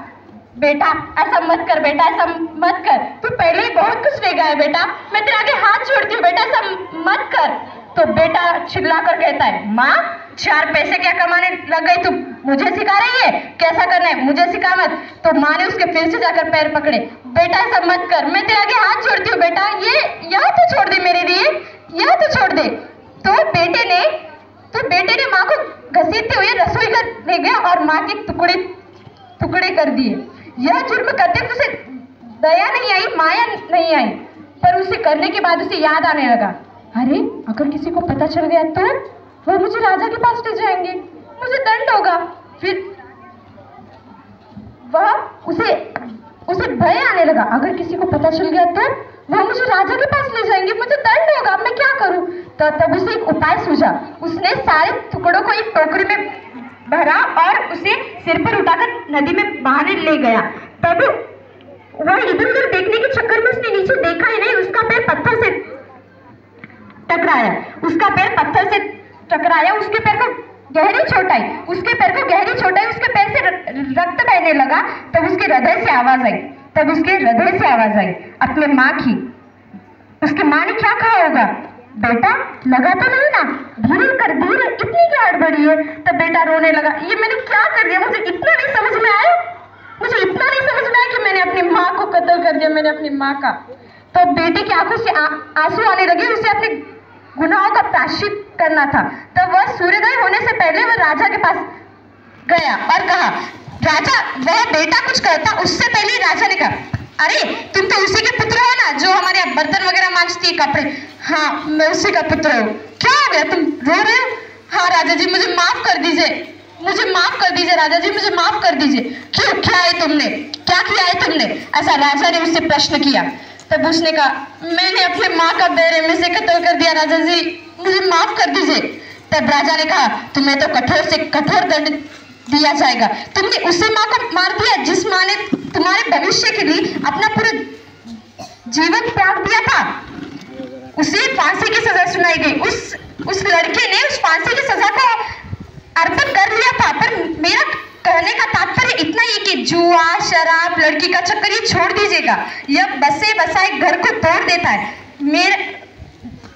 बेटा ऐसा मत कर, बेटा ऐसा मत कर, तू पहले ही बहुत कुछ ले गया है बेटा, मैं तेरे आगे हाथ जोड़ती हूँ, बेटा ऐसा मत कर। तो बेटा चिल्ला कर कहता है, माँ 4 पैसे क्या कमाने लग गई, तू मुझे सिखा रही है कैसा करना है, मुझे सिखा मत। तो माँ ने उसके फिर से जाकर पैर पकड़े, बेटा ऐसा मत कर, मैं तेरे आगे हाथ जोड़ती हूँ बेटा, ये यहाँ तो छोड़ दे मेरे लिए, यहाँ तो छोड़ दे। तो बेटे ने माँ को घसीटते हुए रसोई घर ले गया और माँ के टुकड़े कर दिए। यह जुर्म करते हुए उसे दया नहीं आई, माया नहीं आई। पर उसे करने के बाद उसे याद आने लगा, अरे अगर किसी को पता चल गया तो वह मुझे राजा के पास ले जाएंगे, मुझे दंड होगा। फिर उसे भय आने लगा, अगर किसी को पता चल गया तो वह मुझे राजा के पास ले जाएंगे, मुझे दंड होगा, अब मैं क्या करूं। तो तब उसे एक उपाय सूझा। उसने सारे टुकड़ों को एक टोकरी में भरा और उसे सिर पर उठाकर नदी में बहाने ले गया। तब वह इधर उधर देखने के चक्कर में उसने नीचे देखा ही नहीं, उसका पैर पत्थर से टकराया, उसके पैर को गहरी चोट आई, उसके पैर से रक्त बहने लगा। तब उसके हृदय से आवाज आई, अपने माँ की। उसकी माँ ने क्या कहा होगा, बेटा लगा तो नहीं ना, धीरे इतनी क्या हड़बड़ी है। तब बेटा रोने लगा, ये मैंने क्या कर दिया, मुझे इतना नहीं समझ में आया कि मैंने अपनी माँ को कत्ल कर दिया, मैंने अपनी माँ का। तो बेटे की आंखों से आंसू आने लगे। उसे अपने गुनाहों का प्रायश्चित करना था। तब वह सूर्योदय होने से पहले वह राजा के पास गया और कहा, राजा वह बेटा कुछ करता उससे पहले राजा ने कहा, अरे तुम तो उसी के पुत्र हो ना जो हमारे यहाँ बर्तन वगैरह मांजती है, कपड़े। हाँ मैं उसी का पुत्र हूँ। क्या हो गया, तुम रो रहे हो? हाँ राजा जी मुझे माफ कर दीजिए राजा जी, मुझे माफ कर दीजिए। क्यों, क्या किया है तुमने? ऐसा राजा ने उससे प्रश्न किया। तब उसने कहा, मैंने अपने माँ का बेरे में से कत्ल कर दिया राजा जी, मुझे माफ कर दीजिए। तब राजा ने कहा, तुम्हें तो कठोर से कठोर दंड दिया जाएगा। तुमने उसे माँ को मार दिया जिस माँ ने तुम्हारे भविष्य के लिए अपना पूरा जीवन त्याग दिया था। उसे फांसी की सजा सुनाई गई। उस लड़के ने उस फांसी की सजा को अर्पण कर लिया था। पर मेरा कहने का तात्पर्य इतना ही कि जुआ, शराब, लड़की का चक्कर ये छोड़ दीजिएगा। यह बसे बसाए घर को तोड़ देता है।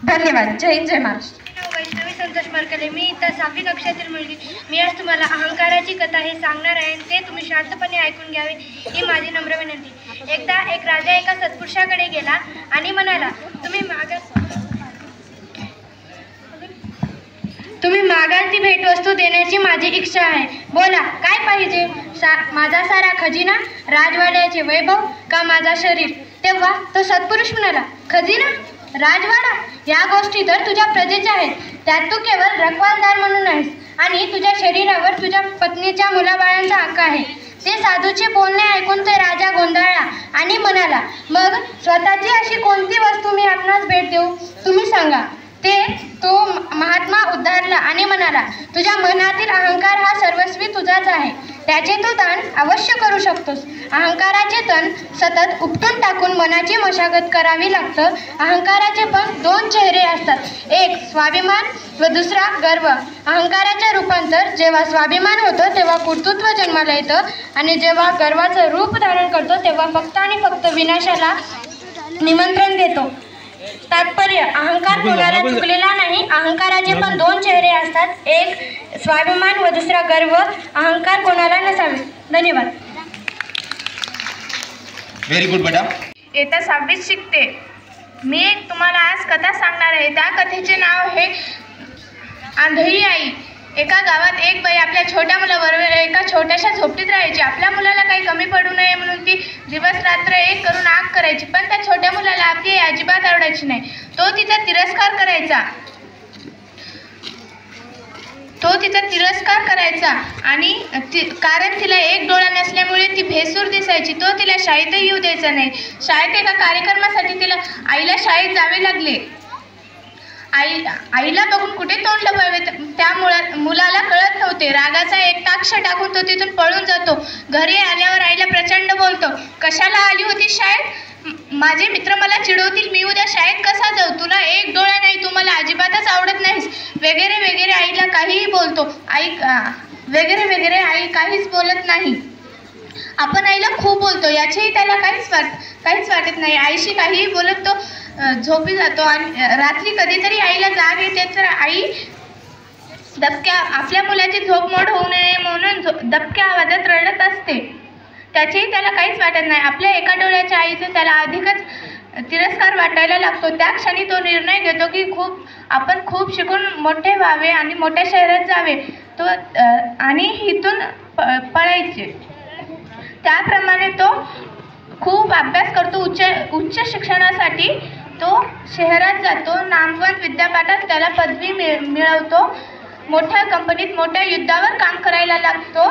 धन्यवाद। जय हिंद, जय महाराष्ट्र। वैष्णवी संतोष मार्कले, मी इथं 7वी कक्षातील मुलगी. मी आज तुम्हाला अहंकाराची कथा हे सांगणार आहे. ते तुम्ही शांतपणे ऐकून घ्यावे ही माझी नम्र विनंती. एकदा एक राजा एका सत्पुरुषाकडे गेला आणि म्हणाला, तुम्ही मागाल ती भेटवस्तू देण्याची माझी इच्छा आहे. बोला काय पाहिजे? माझा सारा खजिना, राजवाड्याचे वैभव का माझा शरीर? तेव्हा तो सत्पुरुष म्हणाला, खजिना, राजवाडा या गोष्टी तर तुझ्या प्रजेच्या आहेत. त्यात तू केवळ रखवालदार म्हणून आहेस आणि तुझ्या शरीरावर तुझ्या पत्नीच्या मुलाबाळांचा हक्क आहे. ते साधूचे बोलणे ऐकून ते राजा गोंधळला आणि म्हणाला, मग स्वतःची अशी कोणती वस्तू मी आपणास भेट देऊ? तुम्ही सांगा. ते तो महात्मा उद्धारला आणि म्हणाला, तुझ्या मनातील अहंकार हा सर्वस्वी तुझाच आहे, त्याचे तू दान अवश्य करू शकतोस. अहंकाराचे तण सतत उपटून टाकून मनाची मशागत करावी लागतं. अहंकाराचे पण दोन चेहरे असतात, एक स्वाभिमान व दुसरा गर्व. अहंकाराचे रूपांतर जेव्हा स्वाभिमान होतं तेव्हा कर्तृत्व जन्माला येतं, आणि जेव्हा गर्वाचं रूप धारण करतो तेव्हा फक्त आणि फक्त विनाशाला निमंत्रण देतो. तात्पर्य, अहंकार कोणाला चुकलेला नाही. अहंकाराचे पण दोन चेहरे असतात, एक स्वाभिमान व दुसरा गर्व. अहंकार कोणाला नसावे. धन्यवाद. व्हेरी गुड बेटा. इयत्ता 6वीत शिकते. मी एक तुम्हाला आज कथा सांगणार आहे. त्या कथेचे नाव आहे आंधळी आई. एका गावात एक बाई आपल्या छोट्या मुलाबरोबर एका छोट्याशा झोपडीत राहायची. आपल्या मुलाला काही कमी पडू नये म्हणून ती दिवस रात्र एक करून आग करायची, पण त्या छोट्या मुलाला आपली आई अजिबात आवडायची नाही. तो तिचा तिरस्कार करायचा आणि कारण तिला एक डोळा नसल्यामुळे ती भेसूर दिसायची. तो तिला शाळेतही येऊ द्यायचा नाही. शाळेत एका कार्यक्रमासाठी आईला शाळेत जावे लागले. आईला बघून कुठे तोंड लपवावे त्या मुलाला कळत नव्हते. रागाचा एक टाक्ष टाकून तो तिथून पळून जातो. घरी आल्यावर आईला प्रचंड बोलतो, कशाला आली होती शाळेत? माझे मित्र मला चिडवतील, मी उद्या शाळेत कसा जाऊ? तुला एक डोळा नाही, तू मला अजिबातच आवडत नाहीस, वगैरे वगैरे. आईला काहीही बोलतो. आई काहीच बोलत नाही. आपण आईला खूप बोलतो, याचेही त्याला काहीच वाटत नाही. आईशी काहीही बोलत तो झोपी जातो. आणि रात्री कधीतरी आईला जाग येते तर आई आपल्या मुलाची झोप मोड होऊ नये म्हणून दबक्या आवाजात रडत असते. त्याचेही त्याला काहीच वाटत नाही. आपल्या एका डोळ्याच्या आईचा त्याला अधिकच तिरस्कार वाटायला लागतो. त्या क्षणी तो निर्णय घेतो की आपण खूप शिकून मोठे व्हावे आणि मोठ्या शहरात जावे आणि इथून पळायचे. त्याप्रमाणे तो खूप अभ्यास करतो. उच्च शिक्षणासाठी तो शहरात जातो. नामवंत विद्यापीठात त्याला पदवी मिळवतो. मोठ्या कंपनीत मोठ्या युद्धावर काम करायला लागतो.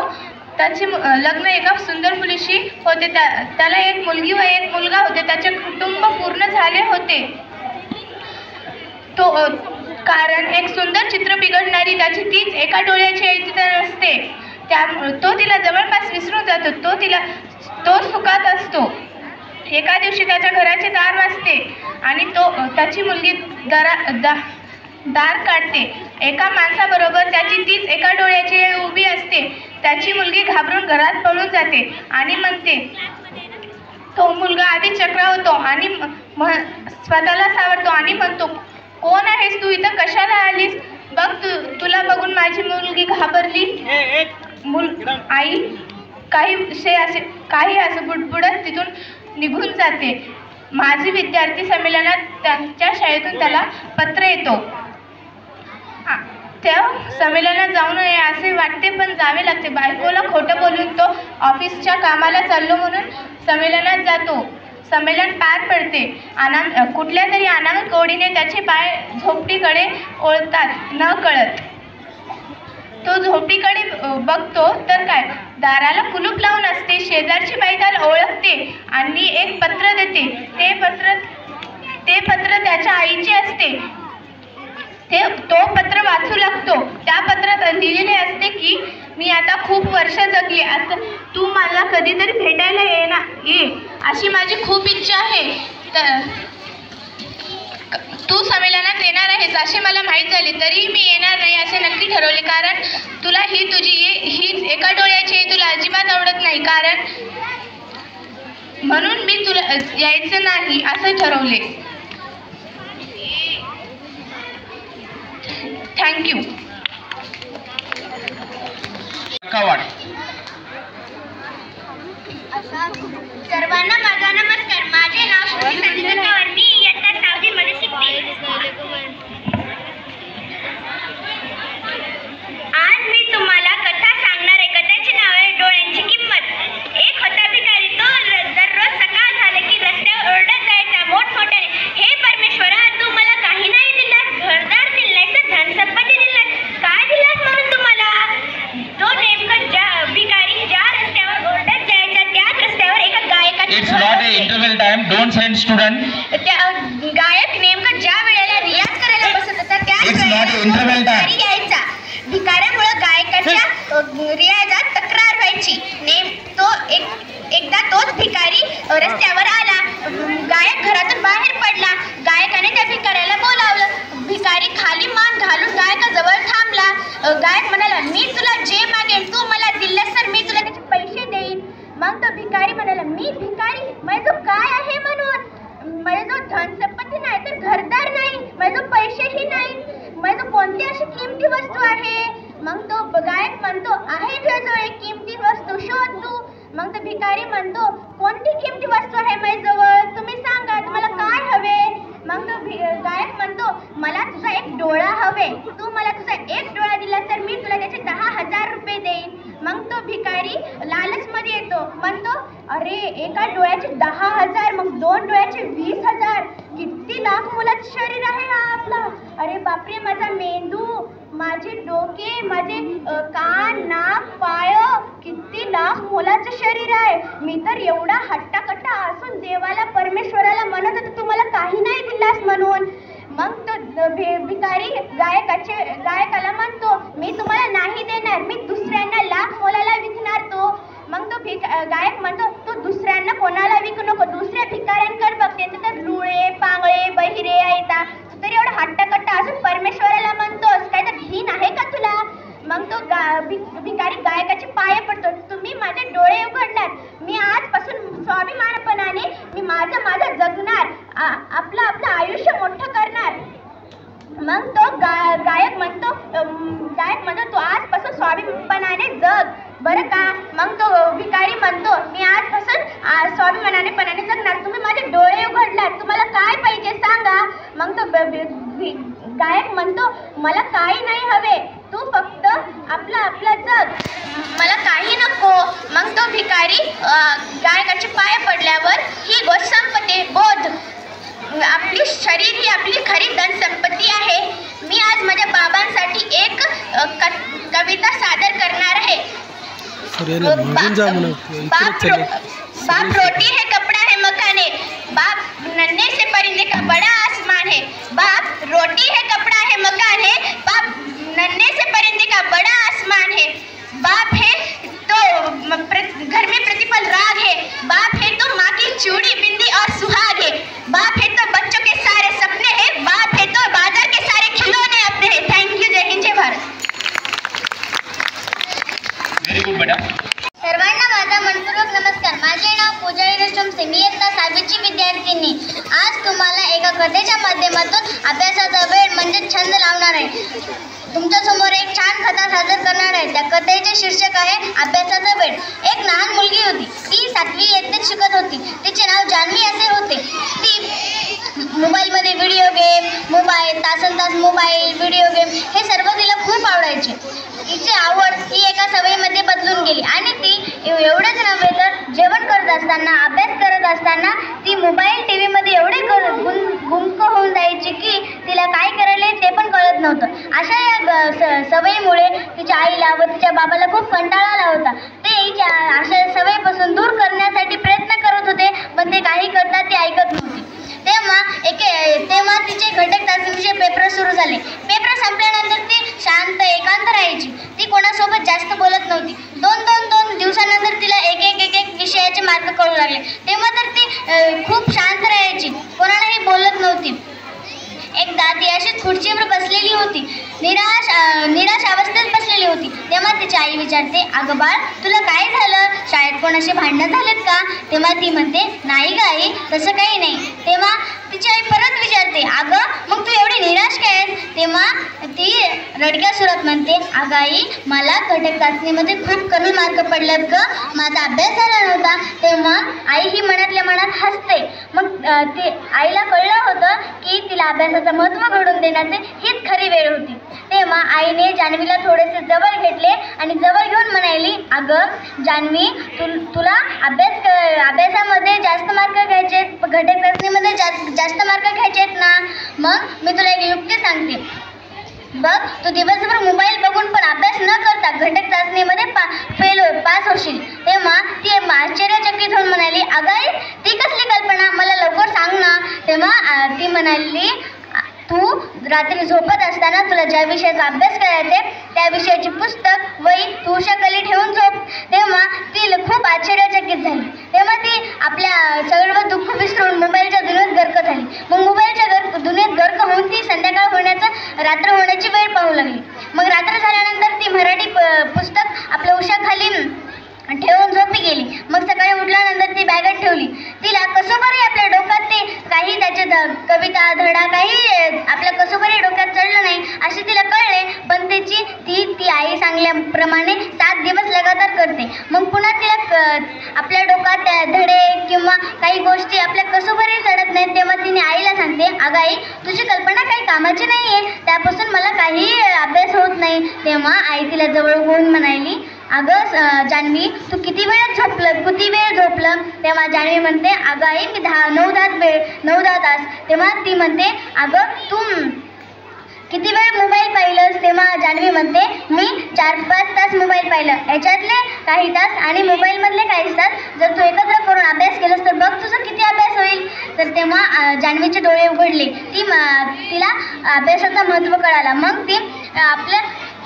त्याचे लग्न एका सुंदर मुलीशी होते. त्याला एक मुलगी व एक मुलगा होते. त्याचे कुटुंब पूर्ण झाले होते. कारण एक सुंदर चित्र बिघडणारी त्याची तीच एका डोळ्याची आई तिथे नसते. तो तिला जवळपास विसरून जातो. तो सुखात असतो. एका दिवशी त्याच्या घराचे दार वाजते आणि त्याची मुलगी दार काढते. एका माणसाबरोबर त्याची तीच एका डोळ्याची आई उभी असते. त्याची मुलगी घाबरून घरात पळून जाते आणि म्हणते. तो मुलगा आधी चक्रावतो आणि स्वतःला सावरतो आणि म्हणतो, कोण आहेस तू? इथं कशाला आलीस? बघ, तुला बघून माझी मुलगी घाबरली. आई काही असं बुडबुडत तिथून निघून जाते. माजी विद्यार्थी संमेलनात त्यांच्या शाळेतून त्याला पत्र येतो. त्या संमेलनात जाऊ नये असे वाटते, पण जावे लागते. बायकोला खोटं बोलून तो ऑफिसच्या कामाला चाललो म्हणून संमेलनात जातो. संमेलन पार पडते. कुठल्या तरी अनामिक ओढीने त्याचे पाय झोपडीकडे ओळतात न कळत. तो झोपडीकडे बघतो तर काय, दाराला कुलूप लावून असते. शेजारची बाई त्याला ओळखते आणि एक पत्र देते. ते पत्र त्याच्या आईचे असते. तो पत्र वाचू लागतो. त्या पत्रात लिहिलेले असते की मी आता खूप वर्ष जगले, आता तू मला कधीतरी भेटायला ये अशी माझी खूप इच्छा आहे. तू संमेलनात येणार आहेस असे मला माहीत झाले, तरी मी येणार नाही असे नक्की ठरवले. कारण तुला ही एका डोळ्याची तुला अजिबात आवडत नाही, म्हणून मी तुला यायचं नाही असे ठरवले. थँक्यू. सर्वांना माझा नमस्कार. माझे नाव श्रुती संजय कावर. मी इयत्ता 6वी मध्ये शिकते. आज मी तुम्हाला कथा सांगणार आहे. कथेचे नाव आहे डोळ्यांची किंमत. एक होता भिकारी. तो दररोज सकाळ झाले की रस्त्यावर ओरडत जायचा मोठमोठ्याने, हे परमेश्वरा, तू मला काही नाही दिलास, घरदार दिलं नाहीस, धनसंपत्ती दिली नाहीस, काय दिलास म्हणून तुम्हाला? तो नेमकं भिकारी ज्या रस्त्यावर ओरडत जायचा त्याच रस्त्यावर एका गायकाची It's not a interval time. Don't send student. गायक नेमकं ज्या वेळेला रियाज करायला बसत होता It's not interval time. भिकारी यायचा. भिकाऱ्यामुळे गायकाच्या रियाजात तक्रार व्हायची. एकदा तोच भिकारी रस्त्यावर आला. गायक घरातून बाहेर पडला. गायकाने त्या भिकाऱ्याला बोलावलं. भिकारी खाली मान घालून गायकाजवळ थांबला. गायक म्हणाला, मी तुला जे मागेन तू मला दिलंस तर मी तुला त्याचे पैसे देईन. मग तो भिकारी म्हणाला, मी भिकारी, माझं काय आहे म्हणून? माझं धनसंपत्ती नाही तर घरदार नाही, माझं पैसेही नाही, माझं कोणती अशी किमती वस्तू आहे? मग तो गायक म्हणतो, आहे तुझ्याजवळ एक किमती वस्तू, शोध तू. मग तो भिकारी म्हणतो, कोणती किमती वस्तू आहे माझ्याजवळ, तुम्ही सांगा तुम्हाला काय हवे? मग तो गायक म्हणतो, मला तुझा एक डोळा हवे, तू मला तुझा एक डोळा दिला तर मी तुला त्याचे 10,000 रुपये देईन. मग तो भिकारी लालचमध्ये येतो, म्हणतो, अरे एका डोळ्याचे 10,000, मग 2 डोळ्याचे 20,000, किती लाख मोलाचं शरीर आहे हा आपला. अरे बापरे, माझा मेंदू, माझे डोके, माझे कान, नाक, पाय, किती लाख मोलाचं शरीर आहे. मी तर एवढा हट्टाकट्टा असून देवाला परमेश्वराला म्हणत होतो तुम्हाला काही नाही दिलास म्हणून. मग तो भिकारी गायकाला म्हणतो, मी तुम्हाला नाही देणार, मी दुसऱ्यांना लाख मोलाला विकणार तो. मग तो गायक म्हणतो, तू दुसऱ्यांना कोणाला विकू नको, दुसऱ्या भिकाऱ्यांकडे बघते तर रुळे, पांगळे, बहिरे येतात, तरी एवढा हट्टाकट्टा असून परमेश्वराला म्हणतोस, काय तर घीन आहे का तुला? मग तो भिकारी गायकाचे पाय पडतो, तुम्ही माझे डोळे उघडलात, मी आजपासून स्वाभिमानपणाने मी माझं जगणार, आपलं आयुष्य मोठं करणार. मग तो गायक म्हणतो तू आजपासून स्वाभिमानाने जग बरं का. मग तो भिकारी म्हणतो, मी आजपासून स्वाभिमानाने जगणार, तुम्ही माझे डोळे उघडलात, तुम्हाला काय पाहिजे सांगा. मग तो गायक म्हणतो, मला काही नाही हवे, तू फक्त आपला जग, मला काही नको. मग तो भिकारी गायकाचे पाय पडल्यावर ही गोष्ट संपते. बोध, आपली शरीर ही आपली खरी धनसंपत्ती आहे. मी आज माझ्या बाबांसाठी एक कविता सादर करणार आहे. बाप रोटी है, कपड़ा है, मकान है, बाप नन्हे से परिंदे का बड़ा आसमान है. बाप रोटी है, कपड़ा है, मकान है, बाप नन्हे से परिंदे का बड़ा आसमान है. बाप है तो घर में प्रतिपल राग है. बाप है तो माँ की चूड़ी, बिंदी और सुहाग है. बाप है तो बच्चों के सारे सपने हैं. बाप है तो बाजार के सारे खिलौने अपने हैं. Thank you. जय हिंद, जय भारत. व्हेरी गुड बेटा. सर्वांना माझा मनपूर्वक नमस्कार. माझे नाव पूजा सिंग, मी इयत्ता 7वीची विद्यार्थिनी. आज तुम्हाला एका कथेच्या माध्यमातून अभ्यासाचा वेळ म्हणजे छंद लावणार आहे. तुमच्यासमोर एक छान कथा सादर करणार आहे. त्या कथेचे शीर्षक आहे अभ्यासाचा वेळ. एक लहान मुलगी होती. ती 7वी इयत्तेत शिकत होती. तिचे नाव जान्हवी असे होते. ती मोबाईलमध्ये व्हिडिओ गेम, तासनतास मोबाईल, व्हिडिओ गेम हे सर्व तिला खूप आवडायचे. तिची आवड ही एका सवयीमध्ये बदलून गेली आणि ती एवढेच नव्हे तर जेवण करत असताना, अभ्यास करत असताना ती मोबाईल, टीव्हीमध्ये एवढे गुंग होऊन जायची की तिला काय करायला ते पण कळत नव्हतं. अशा या सवयीमुळे तिच्या आईला व तिच्या बाबाला खूप कंटाळा आला होता. ते हिच्या अशा सवयीपासून दूर करण्यासाठी प्रयत्न करत होते, पण ते काही करता ती ऐकत नव्हती. तेव्हा तिचे घटक चाचणीचे पेपर सुरू झाले. पेपर संपल्यानंतर ती शांत एकांत राहायची. ती कोणासोबत जास्त बोलत नव्हती. दोन दिवसानंतर तिला एक विषयाचे मार्क कळू लागले. तेव्हा तर ती खूप शांत राहायची, कोणालाही बोलत नव्हती. एकदा ती अशीच खुर्चीवर बसलेली होती, निराश अवस्थेत बसलेली होती. तेव्हा तिची आई विचारते, अगं बाळ, तुला काय झालं? शाळेत कोणाशी भांडणं झालेत का? तेव्हा ती म्हणते, नाही ग आई, तसं काही नाही. तेव्हा तिची आई परत विचारते, अगं मग तू एवढी निराश काय आहेस? तेव्हा ती रडक्या सुरात म्हणते, अगं आई, मला घटक चाचणीमध्ये खूप कमी मार्क पडलेत ग, माझा अभ्यास झाला नव्हता. तेव्हा आई ही मनातल्या मनात हसते. मग ते आईला कळलं होतं की तिला अभ्यासाचं महत्त्व घडून देण्याचे हीच खरी वेळ होती. तेव्हा आईने जान्हवीला थोडेसे जवळ घेतले आणि जवळ घेऊन म्हणाली, अगं जान्हवी, तुला अभ्यासामध्ये जास्त मार्क घ्यायचे, घटक चाचणीमध्ये जास्त मार्क घ्यायचे आहेत ना. मग मी तुला एक युक्ती सांगते बघ, तू दिवसभर मोबाईल बघून पण अभ्यास न करता घटक चाचणीमध्ये पास होशील. तेव्हा ती आश्चर्यचकित होऊन म्हणाली, अगं ती कसली कल्पना, मला लवकर सांग ना. तेव्हा ती म्हणाली, तू रात्री झोपत असताना तुला ज्या विषयाचा अभ्यास करायचा त्या विषयाची पुस्तक वही तू उशाखाली ठेवून झोप. तेव्हा ती खूप आश्चर्यचकित झाली. तेव्हा ती आपल्या सर्व दुःख विसरून मोबाईलच्या दुनियेत गर्क झाली. मग मोबाईलच्या दुनियेत गर्क होऊन ती संध्याकाळ होण्याचं रात्र होण्याची वेळ पाहू लागली. मग रात्र झाल्यानंतर ती मराठी पुस्तक आपल्या उशाखाली ठेवून झोपी गेली. मग सकाळी उठल्यानंतर ती बॅगेत ठेवली. तिला कसोबरी आपल्या डोक्यात ते काही त्याचे कविता धडा काही आपल्या कसोबरी डोक्यात चढलं नाही असे तिला कळले. पण ती आई सांगल्याप्रमाणे 7 दिवस लगातार करते. मग पुन्हा तिला आपल्या डोक्यात धडे किंवा काही गोष्टी आपल्या कसोबरी चढत नाहीत. तेव्हा तिने आईला सांगते, अगं आई, तुझी कल्पना काही कामाची नाही आहे, त्यापासून मला काही अभ्यास होत नाही. तेव्हा आई तिला जवळ होऊन म्हणाली, अगं जान्हवी, तू किती वेळ झोपलं? तेव्हा जान्हवी म्हणते, अगं आई, मी 9-10 तास. तेव्हा ती म्हणते, अगं तू किती वेळ मोबाईल पाहिलंस? तेव्हा जान्हवी म्हणते, मी 4-5 तास मोबाईल पाहिलं, याच्यातले काही तास आणि मोबाईलमधले काही तास जर तू एकत्र करून अभ्यास केलास तर बघ तुझं किती अभ्यास होईल. तर तेव्हा जान्हवीचे डोळे उघडले. तिला अभ्यासाचं महत्त्व कळालं. मग ती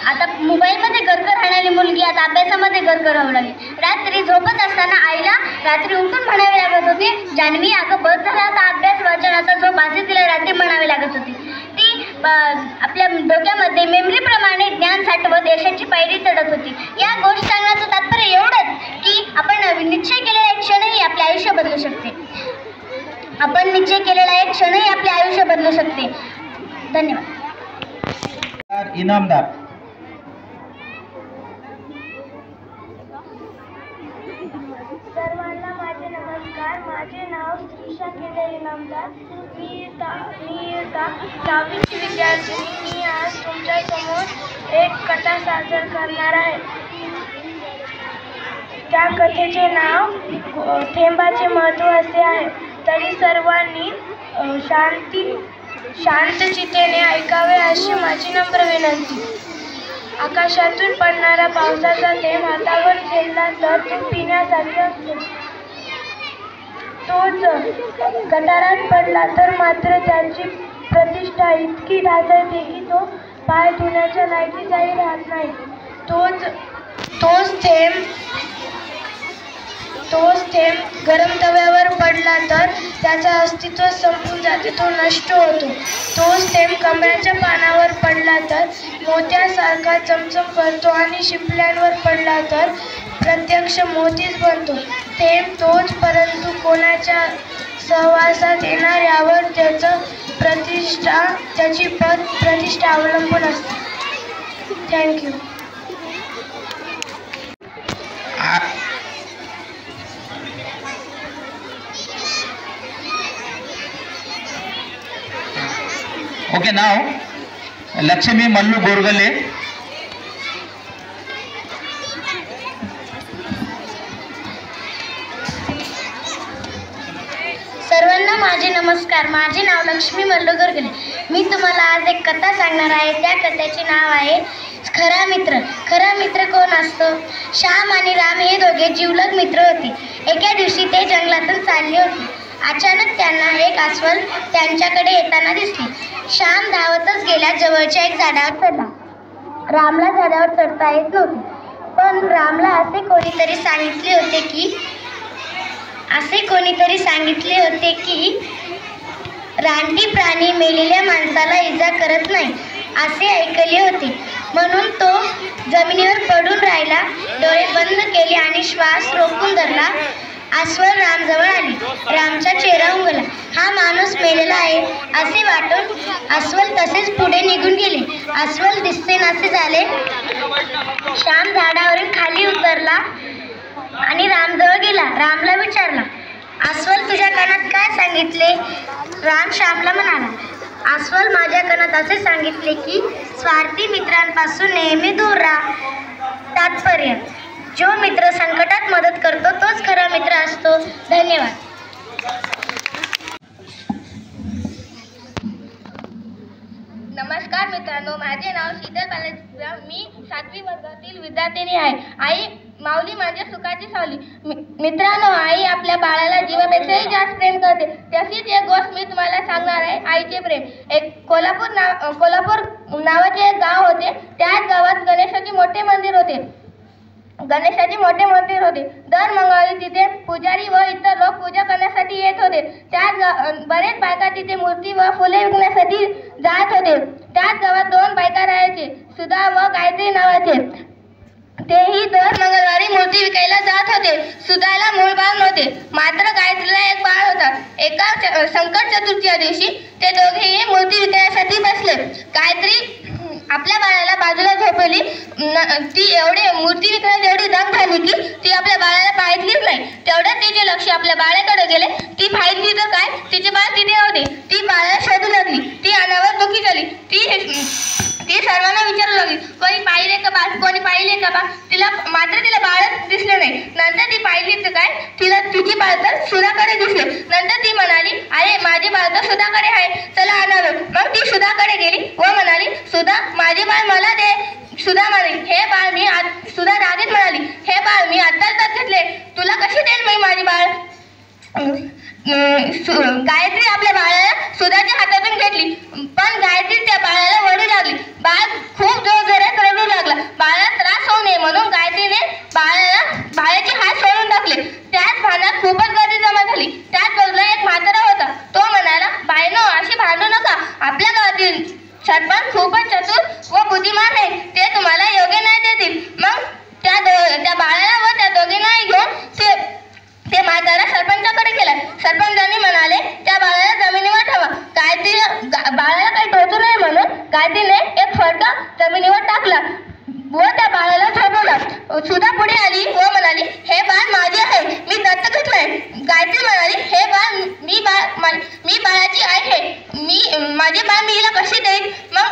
आता मोबाईलमध्ये गर्क राहणारी मुलगी आता अभ्यासामध्ये गर्क राहू लागली. रात्री झोपत असताना आईला रात्री उठून म्हणावे लागत होते, जान्हवी, अगं बस झाला आता अभ्यास वाचनाचा झोप, असे तिला रात्री म्हणावे लागत होते. ती आपल्या डोक्यामध्ये मेमरीप्रमाणे ज्ञान साठवत यशाची पायरी चढत होती. या गोष्ट सांगण्याचं तात्पर्य एवढंच की आपण निश्चय केलेला एक क्षणही आपले आयुष्य बदलू शकते. आपण निश्चय केलेला एक क्षणही आपले आयुष्य बदलू शकते. धन्यवाद. इनामदार सर्वांना माझे नमस्कार. माझे नाव श्रीषा केले इनामदार. मी 10वीची विद्यार्थिनी. मी आज तुमच्यासमोर एक कथा सादर करणार आहे. त्या कथेचे नाव थेंबाचे महत्त्व असे आहे. तरी सर्वांनी शांत चित्तेने ऐकावे अशी माझी नम्र विनंती. आकाशातून पडणारा पावसाचा थेंब हातावर खेळला तर तो पिण्यासारखे असतो. तोच गटारात पडला तर मात्र त्याची प्रतिष्ठा इतकी ढासळते की तो पाय धुण्याच्या लायकीचाही राहत नाही. तोच थेंब गरम तव्यावर पडला तर त्याचं अस्तित्व संपून जाते, तो नष्ट होतो. तोच थेंब कमळाच्या पानावर पडला तर मोत्यासारखा चमचम करतो आणि शिंपल्यांवर पडला तर प्रत्यक्ष मोतीच बनतो. थेंब तोच, परंतु कोणाच्या सहवासात येणार यावर त्याची प्रतिष्ठा अवलंबून असते. थँक्यू. Okay, now लक्ष्मी मल्लू गोरगले. सर्वांना माझे नमस्कार. माझे नाव लक्ष्मी मल्लू गोरगले. मी तुम्हाला आज एक कथा सांगणार आहे. त्या कथेचे नाव आहे खरा मित्र. खरा मित्र कोण असतो? श्याम आणि राम हे दोघे जिवलग मित्र होते. एके दिवशी ते जंगलातून चालले होते. अचानक त्यांना एक अस्वल त्यांच्याकडे येताना दिसली. श्याम धावतच गेला जवळच्या एक झाडावर चढला. रामला झाडावर चढता येत नव्हते. पण रामला असे कोणीतरी सांगितले होते की रानटी प्राणी मेलेल्या माणसाला इजा करत नाही असे ऐकले होते. म्हणून तो जमिनीवर पडून राहिला, डोळे बंद केले आणि श्वास रोखून धरला. अस्वल रामजवळ आली. रामचा चेहरा उंगला. हा माणूस मेलेला आहे असे वाटून अस्वल तसेच पुढे निघून गेले. अस्वल दिसेनासे झाले. श्याम झाडावरून खाली उतरला आणि रामजवळ गेला. रामला विचारला, अस्वल तुझ्या कानात काय सांगितले? राम श्यामला म्हणाला, अस्वल माझ्या कानात असे सांगितले की स्वार्थी मित्रांपासून नेहमी दूर राहा. तात्पर्य, जो मित्र संकटात मदत करतो तोच खरा मित्र असतो. धन्यवाद. नमस्कार मित्रांनो, माझे नाव शीतल बालाजी. मी 7वी वर्गातील विद्यार्थिनी आहे. आई माऊली म्हणजे सुखाची सावली. मित्रांनो, आई आपल्या बाळाला जीवापेक्षाही जास्त प्रेम करते. तशीच एक गोष्ट मी तुम्हाला सांगणार आहे, आईचे प्रेम. एक कोल्हापूर नावाचे एक गाव होते. त्याच गावात गणेशाचे मोठे मंदिर होते. दर मंगळवारी तिथे पुजारी व इतर लोक पूजा करण्यासाठी येत होते. त्यात बरेच बायका तिथे मूर्ती व फुले विकण्यासाठी जात होते. त्याच गावात 2 बायका राहायचे, सुधा व गायत्री नावाचे. तेही दर मंगळवारी मूर्ती विकायला जात होते. सुधाला मूळ बाळ नव्हते, मात्र गायत्रीला एक बाळ होता. एका संकट चतुर्थीच्या दिवशी ते दोघेही मूर्ती विकण्यासाठी बसले. गायत्री आपल्या बाळाला बाजूला झोपवली. ती एवढी मूर्ती विकण्यात एवढी दंग झाली की ती आपल्या बाळाला पाहिलीच नाही. तेवढ्यात तिचे लक्ष आपल्या बाळाकडे गेले. ती पाहिली तर काय, तिचे बाळ तिथे होते. ती बाळाला शोधू लागली. ती अनावर दुःखी झाली. ती सर्वांना विचारू लागली, कोणी पाहिले का बा? तिला बाळच दिसले नाही. नंतर ती पाहिली तर काय, तिची बाळ तर सुधाकडे दिसले. नंतर ती म्हणाली, अरे माझे बाळ तर सुधाकडे आहे, चला आणावे. मग ती सुधाकडे गेली व म्हणाली, सुधा माझे बाळ मला दे. सुधा म्हणाली, सुधा रागीत म्हणाली, हे बाळ मी आत्ताच घेतले, तुला कशी देईल मी माझे बाळ? गायत्री आपल्या बाळाला सुधाच्या हातातून घेतली, पण गायत्री त्या बाळाला वडू लागली. बाळ खूप जोरात रडू लागला. बाळाला त्रास होऊ नये म्हणून गायत्रीने बाळाचे हात सोडून टाकले. त्याच भांडणात खूपच गर्दी जमा झाली. त्याच बाजूला एक म्हातारा होता. तो म्हणाला, बायनो अशी भांडू नका. आपल्या गावातील सरपंच खूपच चतुर व बुद्धिमान आहे, ते तुम्हाला योग्य न्याय देतील. मग त्या बाळाला व त्या दोघींनाही घेऊन ते म्हातारा सरपंचाकडे गेला. सरपंचांनी म्हणाले, त्या बाळाला जमिनीवर ठेवा. बाळाला काही टोचू नये म्हणून गायत्रीने एक फडका जमिनीवर टाकला व त्या बाळाला झोपवला. सुधा पुढे आली व म्हणाली, हे बाळ माझे आहे, मी दत्तक घेतलंय. गायत्री म्हणाली, हे बाळ मी बाळाची आई आहे, माझे बाळ मी हिला कशी देईन? मग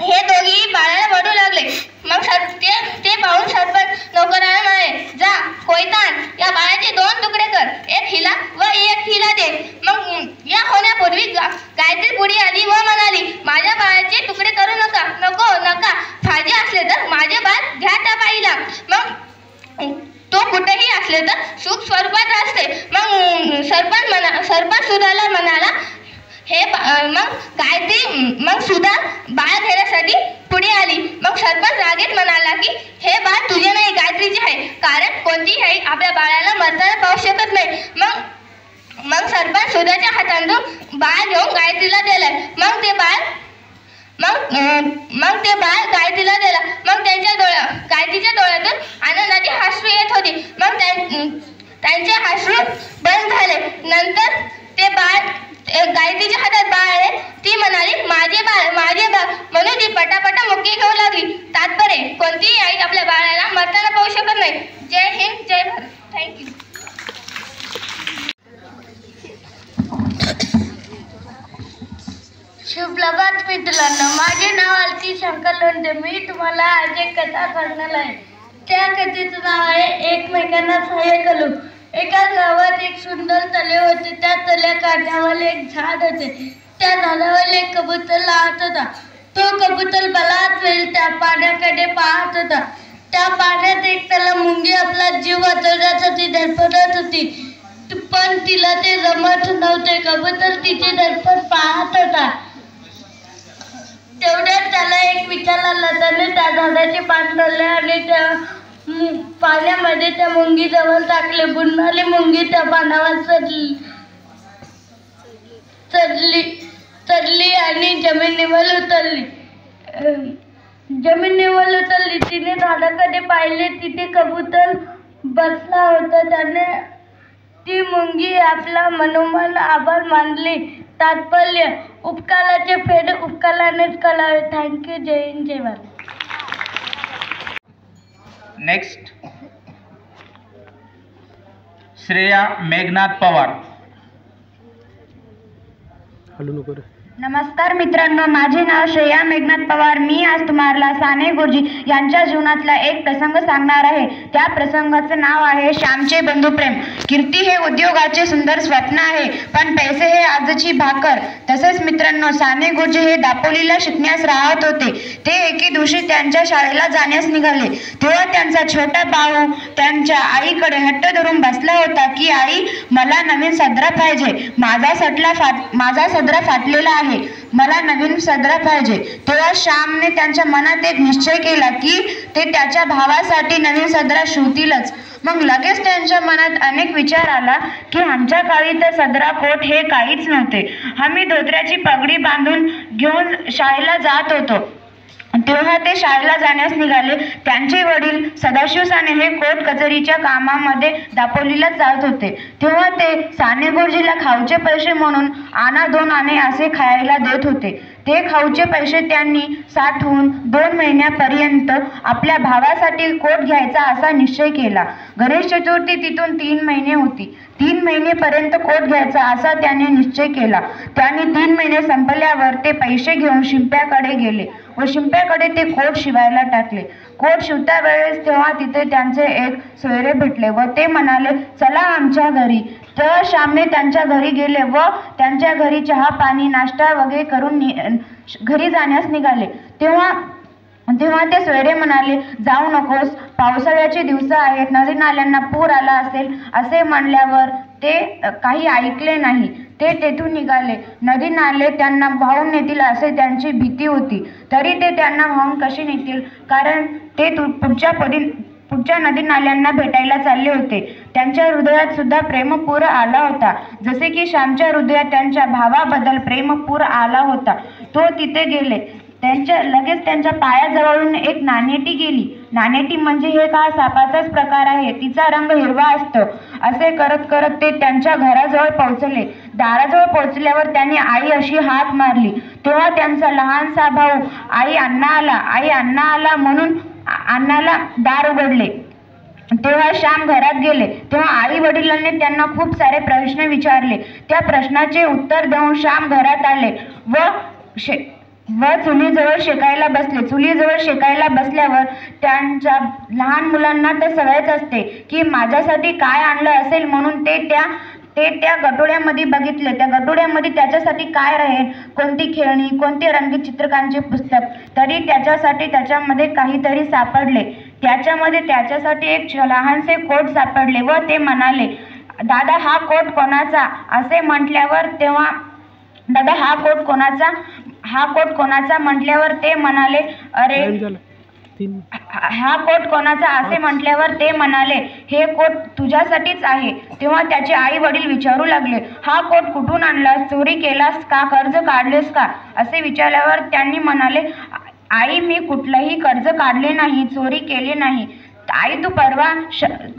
हे दोघी बाळाला वडू लागले. मग ते पाहून सरपंच नोकराला म्हणाले, जा कोयतान या बाळाचे 2 तुकडे कर, एक हिला व एक हिला दे. मग या होण्यापूर्वी गायत्री पुढे आली व म्हणाली, माझ्या बाळाचे तुकडे करू नका. नका पाहिजे असले तर माझे बाळ घ्या त्या बाईला. मग तो कुठेही असले तर सुख स्वरूपात असते. मग सरपंच सुधाला म्हणाला, मग सुधा बाळ घेण्यासाठी पुढे आली. मग सरपंच रागेत म्हणाला की हे बाळ तुझे नाही, गायत्रीचे आहे, कारण कोणतीही आई आपल्या बाळाला मरताना पाहू शकत नाही. मग सरपंच सुधाच्या हातातून बाळ घेऊन गायत्रीला दिलं. मग ते बाळ गायत्रीला दिला. मग गायत्रीच्या डोळ्यातून आनंदाची अश्रू येत होती. मग त्यांचे अश्रू बंद झाले. नंतर ते बाळ गायत्रीच्या हातात बाळ आले. ती म्हणाली, माझे बाळ म्हणून ती पटापटा मुक्की घेऊ लागली. तात्पर्य, कोणतीही आई आपल्या बाळाला मरताना पाहू शकत नाही. जय हिंद, जय भारत. थँक्यू. शुभप्रभात मित्रांनो, माझे नाव आरती शंकर लोंढे. मी तुम्हाला आज एक कथा सांगणार आहे. त्या कथेचं नाव आहे एकमेकांना सहाय्य करू. एका गावात एक सुंदर तळे होते. त्या तळ्या काठावर एक झाड होते. त्या झाडावर एक कबूतर राहत होता. तो कबूतर बराच वेळ त्या पाण्याकडे पाहत होता. त्या पाण्यात एक त्याला मुंगी आपला जीव वाचवण्यासाठी धडपडत होती, पण तिला ते जमत नव्हते. कबूतर तिचे धडपड पाहत होता. तेवढ्यात त्याला एक विचार आला. त्याने त्या झाडाचे पान धरले आणि त्या पाण्यामध्ये त्या मुंगी जवळ टाकले. बुडणारी मुंगी त्या पानावर चढली आणि जमिनीवर उतरली. तिने झाडाकडे पाहिले. तिथे कबूतर बसला होता. त्याने ती मुंगी आपला मनोमन आभार मानले. तात्पर्य, उपकाराचे फेड उपकारानेच कळावे. थँक्यू. जय हिंद, जय भारत. नेक्स्ट श्रेया मेघनाथ पवार. हलू नको रे. नमस्कार मित्रांनो, माझे नाव श्रेया मेघनाथ पवार. मी आज तुम्हाला साने गुरुजी यांच्या जीवनातला एक प्रसंग सांगणार आहे. त्या प्रसंगाचं नाव आहे श्यामचे बंधू प्रेम. कीर्ती हे उद्योगाचे सुंदर स्वप्न आहे, पण पैसे हे आजची भाकर. तसेच मित्रांनो, साने गुरुजी हे दापोलीला शिकण्यास राहत होते. ते एके दिवशी त्यांच्या शाळेला जाण्यास निघाले. तेव्हा त्यांचा छोटा भाऊ त्यांच्या आईकडे हट्ट धरून बसला होता की आई, मला नवीन सदरा पाहिजे. माझा सदरा फाटलेला आहे, मला नवीन सदरा पाहिजे. तेव्हा श्यामने त्यांच्या मनात एक निश्चय केला की ते त्याच्या भावासाठी नवीन सदरा शिवतीलच. मग लगेच त्यांच्या मनात अनेक विचार आला की आमच्या काळी तर सदरा कोट हे काहीच नव्हते. आम्ही धोत्र्याची पगडी बांधून घेऊन शाळेला जात होतो. तेव्हा ते शाळेला जाण्यास निघाले. त्यांचे वडील सदाशिव साने हे कोर्ट कचेरीच्या कामामध्ये दापोलीला जात होते. तेव्हा ते साने गुरुजीला खाऊचे पैसे म्हणून आणा 2 आणे असे खायला देत होते. ते खाऊचे पैसे त्यांनी साठवून 2 महिन्यापर्यंत आपल्या भावासाठी कोट घ्यायचा असा निश्चय केला. गणेश चतुर्थी तिथून 3 महिने होती. 3 महिनेपर्यंत कोट घ्यायचा असा त्याने निश्चय केला. त्याने 3 महिने संपल्यावर ते पैसे घेऊन शिंप्याकडे गेले व शिंप्याकडे ते कोट शिवायला टाकले. कोट शिवता वेळेस तेव्हा तिथे त्यांचे एक सोयरे भेटले व ते म्हणाले, चला आमच्या घरी. तर श्यामने त्यांच्या घरी गेले व त्यांच्या घरी चहा पाणी नाश्ता वगैरे करून घरी जाण्यास निघाले. तेव्हा ते सोयरे म्हणाले, जाऊ नकोस, पावसाळ्याचे दिवस आहेत, नदी नाल्यांना पूर आला असेल असे म्हणल्यावर ते काही ऐकले नाही. ते तेथून निघाले. नदी नाले त्यांना वाहून नेतील असे त्यांची भीती होती. तरी ते त्यांना वाहून कशी नेतील, कारण ते पुढच्या नदी नाल्यांना भेटायला चालले होते. त्यांच्या हृदयात सुद्धा प्रेमपूर आला होता, जसे की श्यामच्या हृदयात त्यांच्या भावाबद्दल प्रेमपूर आला होता. तो तिथे गेले. लगेच त्यांच्या पायाजवळून एक नाणेटी गेली. नाणेटी म्हणजे हे का सापाचाच प्रकार आहे, तिचा रंग हिरवा असतो. असे करत करत ते त्यांच्या घराजवळ पोहोचले. दाराजवळ पोहोचल्यावर त्यांनी आई अशी हाक मारली. तेव्हा त्यांचा लहानसा भाऊ आई अण्णा आला म्हणून अण्णाला दार उघडले. तेव्हा श्याम घरात गेले. तेव्हा आई वडिलांनी त्यांना खूप सारे प्रश्न विचारले. त्या प्रश्नाचे उत्तर देऊन श्याम घरात आले व चुलीजवळ शेकायला बसले. चुलीजवळ शेकायला बसल्यावर त्यांच्या लहान मुलांना तर सवयच असते की माझ्यासाठी काय आणलं असेल म्हणून ते त्या गटोड्यामध्ये बघितले. त्या गटोड्यामध्ये त्याच्यासाठी काय राहील, कोणती खेळणी, कोणते रंगीत चित्रकांचे पुस्तक. तरी त्याच्यामध्ये काहीतरी सापडले. त्याच्यासाठी एक लहानसे कोट सापडले व ते म्हणाले, दादा हा कोट कोणाचा असे म्हटल्यावर तेव्हा दादा हा कोट कोणाचा म्हटल्यावर ते म्हणाले, अरे हा कोट कोणाचा असे म्हटल्यावर ते म्हणाले, हे कोट तुझ्यासाठीच आहे. तेव्हा त्याचे आई वडील विचारू लागले, हा कोट कुठून आणलास, चोरी केलास का, कर्ज काढलेस का असे विचारल्यावर त्यांनी म्हणाले, आई मी कुठलंही कर्ज काढले नाही, चोरी केली नाही. आई तू परवा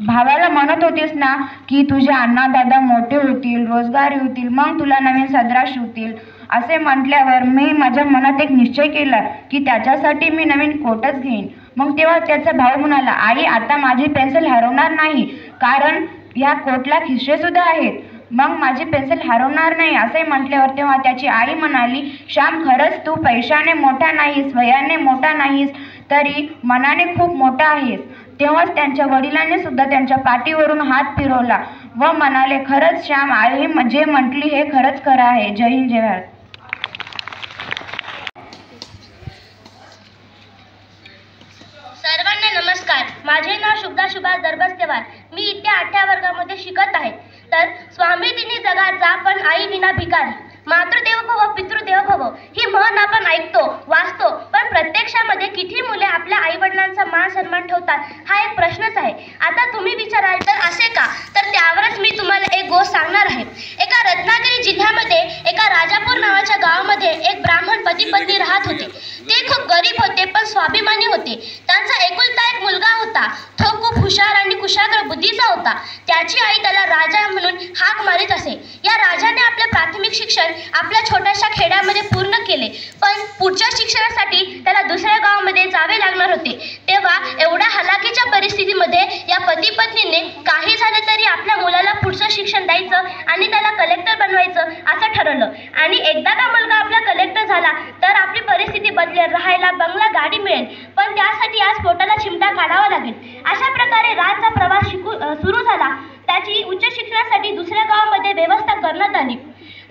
भावाला म्हणत होतीस ना की तुझे अण्णा दादा मोठे होतील, रोजगारी होतील, मग तुला नवीन सदरा शिवतील असे म्हटल्यावर मी माझ्या मनात एक निश्चय केला की त्याच्यासाठी मी नवीन कोटच घेईन. मग तेव्हा त्याचा भाऊ म्हणाला, आई आता माझी पेन्सिल हरवणार नाही, कारण या कोटला खिसे सुद्धा आहेत, मग माझी पेन्सिल हरवणार नाही असे म्हटल्यावर तेव्हा त्याची आई म्हणाली, श्याम खरंच तू पैशाने मोठा नाहीस, वयाने मोठा नाहीस, तरी मनाने खूप मोठा आहेस. तेव्हाच त्यांच्या वडिलांनी सुद्धा त्यांच्या पाठीवरून हात फिरवला व म्हणाले, खरंच श्याम, आई जे म्हटली हे खरंच खरं आहे. जय हिंद, जय भारत. सर्वांना नमस्कार. माझे नाव शुभदा सुभाष दरबस्तेवार. मी इथे 8व्या वर्गामध्ये शिकत आहे. तर स्वामी तिन्ही जगात जा पण आई विना भिकारी, मातृदेव भव पितृदेव भव ही म्हण आपण ऐकतो, वाचतो, पण प्रत्यक्षामध्ये किती मुले आपल्या आई वडिलांचा मान सन्मान ठेवतात हा एक प्रश्नच आहे. आता तुम्ही विचाराल तर असे का, तर त्यावरच मी तुम्हाला एक गोष्ट सांगणार आहे. एका रत्नागिरी जिल्ह्यामध्ये एका राजापूर नावाच्या गावामध्ये एक ब्राह्मण पती पत्नी राहत होते. ते खूप गरीब होते पण स्वाभिमानी होते. त्यांचा एकुलता एक मुलगा होता. तो खूप हुशार आणि कुशाग्र बुद्धीचा होता. त्याची आई त्याला राजा म्हणून हाक मारित असे. या राजाने आपले प्राथमिक शिक्षण आपल्या छोट्याशा खेड्यामध्ये पूर्ण केले, पण पुढच्या शिक्षणासाठी त्याला दुसऱ्या गावामध्ये जावे लागणार होते. तेव्हा एवढ्या हलाखीच्या परिस्थितीमध्ये या पती पत्नीने काही झाले तरी आपल्या मुलाला पुढचं शिक्षण द्यायचं आणि त्याला कलेक्टर बनवायचं असं ठरवलं. आणि एकदा का मुलगा आपला कलेक्टर झाला तर आपली परिस्थिती बदलेल, राहायला बंगला, गाडी मिळेल. पण त्यासाठी आज पोटाला चिमटा काढावा लागेल. अशा प्रकारे राजचा प्रवास सुरू झाला. त्याची उच्च शिक्षणासाठी दुसऱ्या गावामध्ये व्यवस्था करण्यात आली.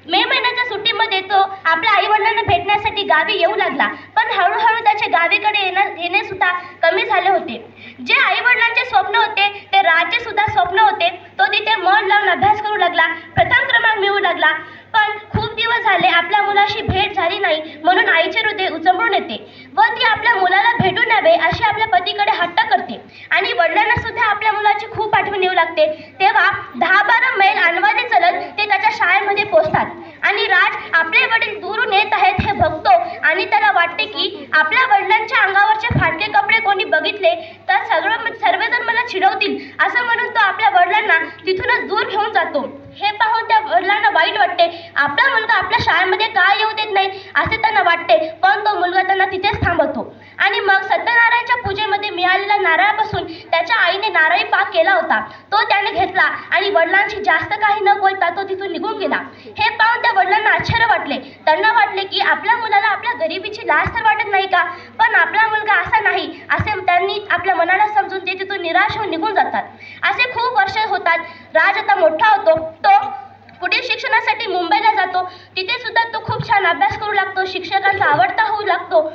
मे महिन्याच्या सुट्टीमध्ये तो आपल्या आईवडिलांना भेटण्यासाठी गावी येऊ लागला. पण हळूहळू त्याचे गावीकडे येणे सुद्धा कमी झाले होते. जे आईवडिलांचे स्वप्न होते ते राजचे सुद्धा स्वप्न होते. तो तिथे मन लावून अभ्यास करू लागला, प्रथम क्रमांक मिळवू लागला. पण खूप दिवस झाले आपल्या मुलाशी भेट झाली नाही, म्हणून आईचे हृदय उचंबळून येते व ती आपल्या मुलाला भेटून यावे अशी आपल्या पतीकडे हट्ट करते. आणि वडिलांना सुद्धा आपल्या मुलाची खूप आठवण येऊ लागते. तेव्हा 10-12 मैल अनवाणी चलत ते त्याच्या शाळेमध्ये पोहोचतात. आणि राज आपले वडील दूरून येत आहेत हे बघतो आणि त्याला वाटते की आपल्या वडिलांच्या अंगावरचे फाटके कपडे कोणी बघितले तर सर्वजण मला चिडवतील असं म्हणून तो आपल्या वडिलांना तिथूनच दूर घेऊन जातो. हे पाहून त्या वडिलांना वाईट वाटते. आपला मुलगा आपल्या शाळेमध्ये का येऊ देत नाही असे त्यांना वाटते. पण तो मुलगा त्यांना तिथेच थांबवतो. आणि मग सत्यनारायणच्या पूजेमध्ये मिळालेल्या नारळापासून त्याच्या आईने नारळी पाक केला होता. तो त्याने घेतला आणि वडिलांशी जास्त काही न बोलता तो तिथून निघून गेला. हे पाहून त्या वडिलांना आश्चर्य वाटले. त्यांना वाटले की आपल्या मुलाला आपल्या गरिबीची लाज तर वाटत नाही का? पण आपला मुलगा असा नाही असे त्यांनी आपल्या मनाला समजून ते तिथून निराश होऊन निघून जातात. असे खूप वर्ष होतात. राज आता मोठा होतो. तो पुढील शिक्षणासाठी मुंबईला जातो. तिथे सुद्धा तो खूप छान अभ्यास करू लागतो, शिक्षकांचा आवडता होऊ लागतो.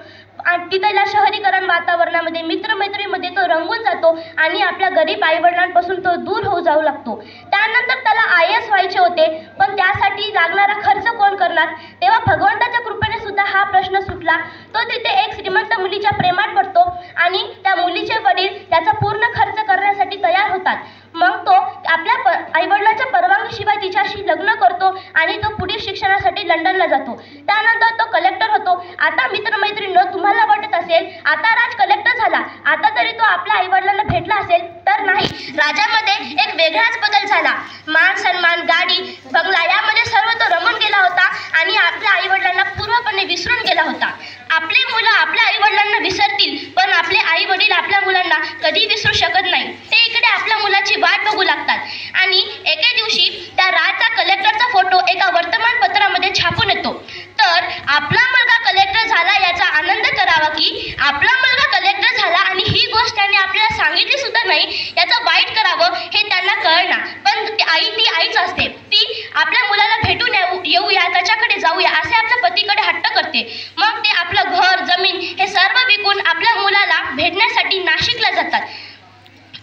तिथल्या शहरीकरण वातावरणामध्ये मित्रमैत्रीमध्ये तो रंगून जातो आणि आपल्या गरीब आईवडिलांपासून तो दूर होऊ जाऊ लागतो. त्यानंतर त्याला IAS व्हायचे होते, पण त्यासाठी लागणारा खर्च कोण करणार? तेव्हा भगवंताच्या कृपेने सुद्धा हा प्रश्न सुटला. तो तिथे एक श्रीमंत मुलीच्या प्रेमात पडतो आणि त्या मुलीचे वडील त्याचा पूर्ण खर्च करण्यासाठी तयार होतात. मग तो आपल्या आईवडिलांच्या परवानगीशिवाय तिच्याशी लग्न करतो आणि तो पुढील शिक्षणासाठी लंडनला जातो. त्यानंतर तो कलेक्टर होतो. आता मित्रमैत्रिणींनो, तुम्हाला वाटत असेल आता राज कलेक्टर झाला, आता तरी तो आपल्या आईवडिलांना भेटला असेल, तर नाही. राजामध्ये एक वेगळाच बदल झाला. मान सन्मान, गाडी, बंगला यामध्ये सर्व तो रमून गेला होता आणि आपल्या आईवडिलांना पूर्णपणे विसरून गेला होता. आपली मुलं आपल्या आईवडिलांना विसरतील, पण आपले आईवडील आपल्या मुलांना कधी विसरू शकत नाही. ते इकडे आपल्या मुलाची वाट बघू लागतात. आणि एके दिवशी त्या राजचा कलेक्टरचा फोटो एका वर्तमानपत्रामध्ये छापून येतो. तर आपला मुलगा कलेक्टर झाला याचा आनंद करावा की आपला मुलगा कलेक्टर झाला आणि ही गोष्ट त्याने आपल्याला सांगितली सुद्धा नाही याचं वाईट करावं हे त्यांना कळणार. पण ती आईच असते. ती आपल्या मुलाला भेटून येऊया, त्याच्याकडे जाऊया असे आपल्या पतीकडे हट्ट करते. मग ते आपलं घर, जमीन हे सर्व विकून आपल्या मुलाला भेटण्यासाठी नाशिकला जातात.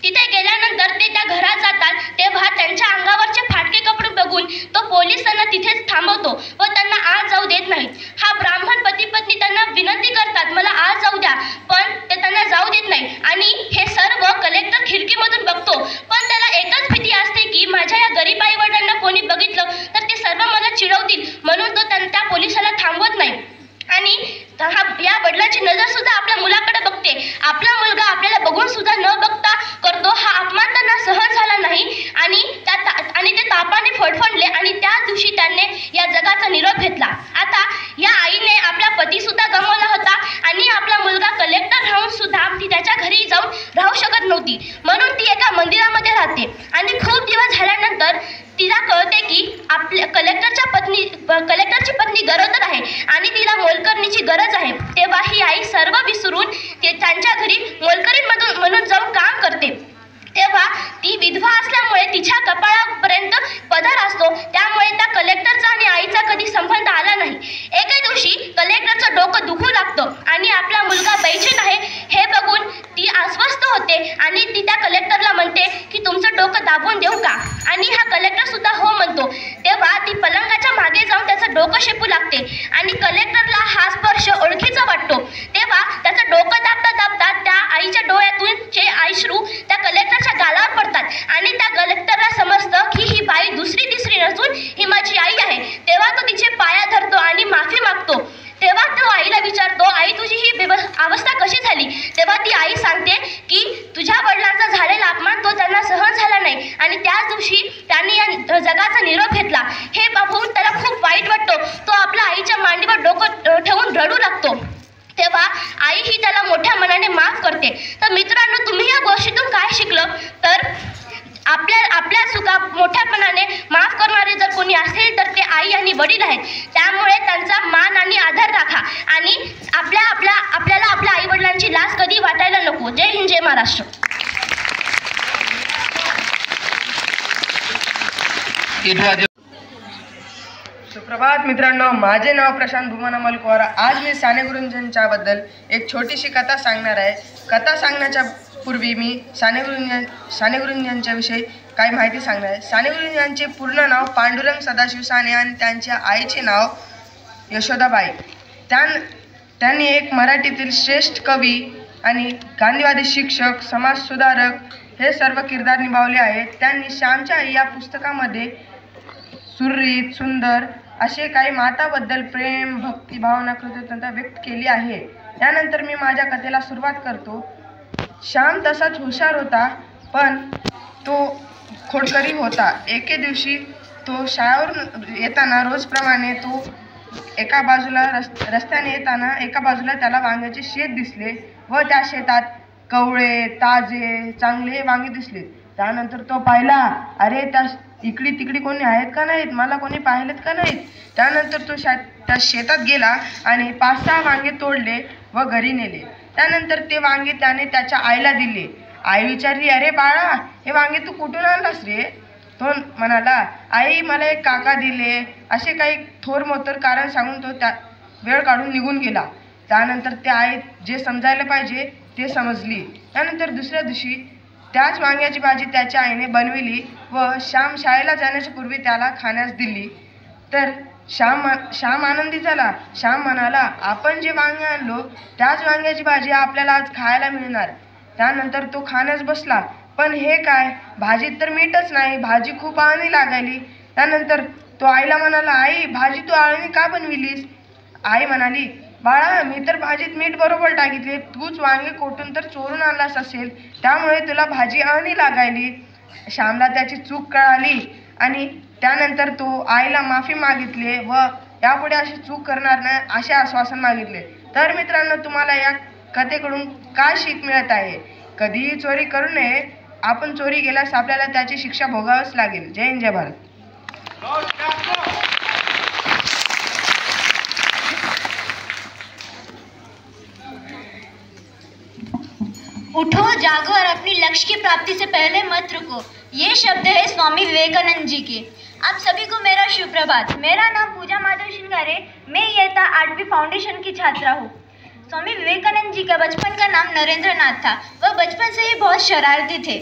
तिथे गेल्यानंतर ते त्या घरात जातात. तेव्हा त्यांच्या अंगावरचे फाटके कपडे बघून तो पोलीस त्यांना तिथेच थांबवतो व त्यांना आज जाऊ देत नाहीत. हा ब्राह्मण पती पत्नी त्यांना विनंती करतात मला आज जाऊ द्या, पण ते त्यांना जाऊ देत नाही. आणि हे सर्व कलेक्टर खिडकीमधून बघतो. पण त्याला एकच भीती असते की माझ्या या गरीब आई वडिलांना कोणी बघितलं तर ते सर्व मला चिडवतील, म्हणून तो त्या पोलिसाला थांबवत नाही. आणि या वडिलांची नजर सुद्धा आपल्या मुलाकडे बघते. आपला मुलगा आपल्याला बघून सुद्धा न बघता करतो हा अपमान त्यांना सहन झाला नाही आणि ते तापाने फडफडले आणि त्याच दिवशी त्यांनी या जगाचा निरोप घेतला. आता या आईने आपला पती सुद्धा गमावला होता आणि आपला मुलगा कलेक्टर राहून सुद्धा ती त्याच्या घरी जाऊन राहू शकत नव्हती, म्हणून ती एका मंदिरामध्ये राहते. आणि खूप दिवस झाल्यानंतर तिला कळते की आपल्या कलेक्टरची पत्नी गरोदर आहे आणि तिला मोलकरणीची गरज आहे. तेव्हा ही आई सर्व विसरून त्यांच्या घरी मोलकरीण म्हणून जाऊन काम करते. तेव्हा ती विधवा असल्यामुळे तिच्या कपाळापर्यंत पदर असतो, त्यामुळे त्या कलेक्टरचा आणि आईचा कधी संबंध आला नाही. एके दिवशी कलेक्टरचं डोकं दुखू लागतं आणि आपला मुलगा बेचैन आहे हे बघून ती अस्वस्थ होते आणि ती त्या कलेक्टरला म्हणते की तुमचं डोकं दाबून देऊ का? आणि हा कलेक्टर सुद्धा हो म्हणतो. तेव्हा ती पलंगाच्या मागे जाऊन त्याचं डोकं शेपू लागते आणि कलेक्टरला हा स्पर्श ओळखीचा वाटतो. तेव्हा त्याचं डोकं दाबता दाबता त्या आईच्या डोळ्यातून जे अश्रू त्या कलेक्टरच्या गालावर पडतात आणि त्या कलेक्टरला समजतं की ही बाई दुसरी तिसरी नसून ही माझी आई आहे. तेव्हा तो तिचे पाया धरतो आणि माफी मागतो. तेव्हा तो आईला विचारतो आई तुझी ही अवस्था कशी झाली? तेव्हा ती आई सांगते की तुझ्या वडिलांचा झालेला अपमान तो त्यांना सहन झाला नाही आणि त्याच दिवशी त्यांनी या जगाचा निरोप घेतला. हे बघून त्याला खूप वाईट वाटतो. तो आपल्या आईच्या मांडीवर डोकं ठेवून रडू लागतो. तेव्हा आई ही त्याला मोठ्या मनाने माफ करते. तर मित्रांनो, तुम्ही या गोष्टीतून काय शिकलं? तर आपल्या चुका मोठ्यापणाने माफ करणारे जर कोणी असेल तर ते आई आणि वडील आहेत. त्यामुळे त्यांचा मान आणि आदर राखा आणि आपल्याला आपल्या आई वडिलांची लाज कधी वाटायला नको. जय हिंद, जय महाराष्ट्र. सुप्रभात मित्रांनो, माझे नाव प्रशांत भूमन अमल कुवार. आज मी साने गुरुजींच्या बद्दल एक छोटीशी कथा सांगणार आहे. कथा सांगण्याच्या पूर्वी मी साने गुरुजींच्या विषयी काही माहिती सांगणार आहे. साने गुरुजींचे पूर्ण नाव पांडुरंग सदाशिव साने आणि त्यांच्या आईचे नाव यशोदाबाई. त्यांनी एक मराठीतील श्रेष्ठ कवी आणि गांधीवादी शिक्षक, समाजसुधारक हे सर्व किरदार निभावले आहेत. त्यांनी श्यामच्या आई या पुस्तकामध्ये सुरळीत, सुंदर असे काही माताबद्दल प्रेम, भक्ती, भावना, कृतज्ञता व्यक्त केली आहे. यानंतर मी माझ्या कथेला सुरुवात करतो. श्याम तसाच हुशार होता, पण तो खोडकरी होता. एके दिवशी तो शाळेवरून येताना रोजप्रमाणे तो एका बाजूला रस्त्याने येताना एका बाजूला त्याला वांग्याचे शेत दिसले व त्या शेतात कवळे, ताजे, चांगले वांगे दिसले. त्यानंतर तो पाहिला, अरे त्या इकडे तिकडे कोणी आहेत का नाहीत, मला कोणी पाहिलेत का नाहीत. त्यानंतर तो त्या शेतात गेला आणि 5-6 वांगे तोडले व घरी नेले. त्यानंतर ते वांगे त्याने त्याच्या आईला दिले. आई विचारली, अरे बाळा, हे वांगे तू कुठून आणलास रे? तो म्हणाला, आई मला एक काका दिले. असे काही थोर मोतर कारण सांगून तो त्या वेळ काढून निघून गेला. त्यानंतर त्या आई जे समजायला पाहिजे ते समजली. त्यानंतर दुसऱ्या दिवशी त्याच वांग्याची भाजी त्याच्या आईने बनविली व श्याम शाळेला जाण्याच्या पूर्वी त्याला खाण्यास दिली. तर श्याम आनंदी झाला. श्याम म्हणाला, आपण जे वांगे आणलो त्याच वांग्याची भाजी आपल्याला आज खायला मिळणार. त्यानंतर तो खाण्यास बसला, पण हे काय, भाजीत तर मीठच नाही. भाजी खूप आळणी लागायली. त्यानंतर तो आईला म्हणाला, आई भाजी तू आळणी का बनविलीस? आई म्हणाली, बाळा, मी तर भाजीत मीठ बरोबर टाकितले. तूच वांगे कोठून तर चोरून आणलास असेल, त्यामुळे तुला भाजी आळणी लागायली. श्यामला त्याची चूक कळाली आणि त्यानंतर तो आईला माफी मागितली व यापुढे अशी चूक करणार नाही असे आश्वासन मागितले. तर मित्रांनो, तुम्हाला या कथेकडून काय शिक मिळत आहे? कधीही चोरी करू नये. आपण चोरी केल्यास आपल्याला त्याची शिक्षा भोगावीच लागेल. जय हिंद, जय भारत. उठो, जागो और अपनी लक्ष्य की प्राप्ति से पहले मत रुको. ये शब्द है स्वामी विवेकानंद जी के. आप सभी को मेरा सुप्रभात. मेरा नाम पूजा माधव शिंगारे. मैं इयत्ता 8वीं फाउंडेशन की छात्रा हूँ. स्वामी विवेकानंद जी का बचपन का नाम नरेंद्र नाथ था. वह बचपन से ही बहुत शरारती थे.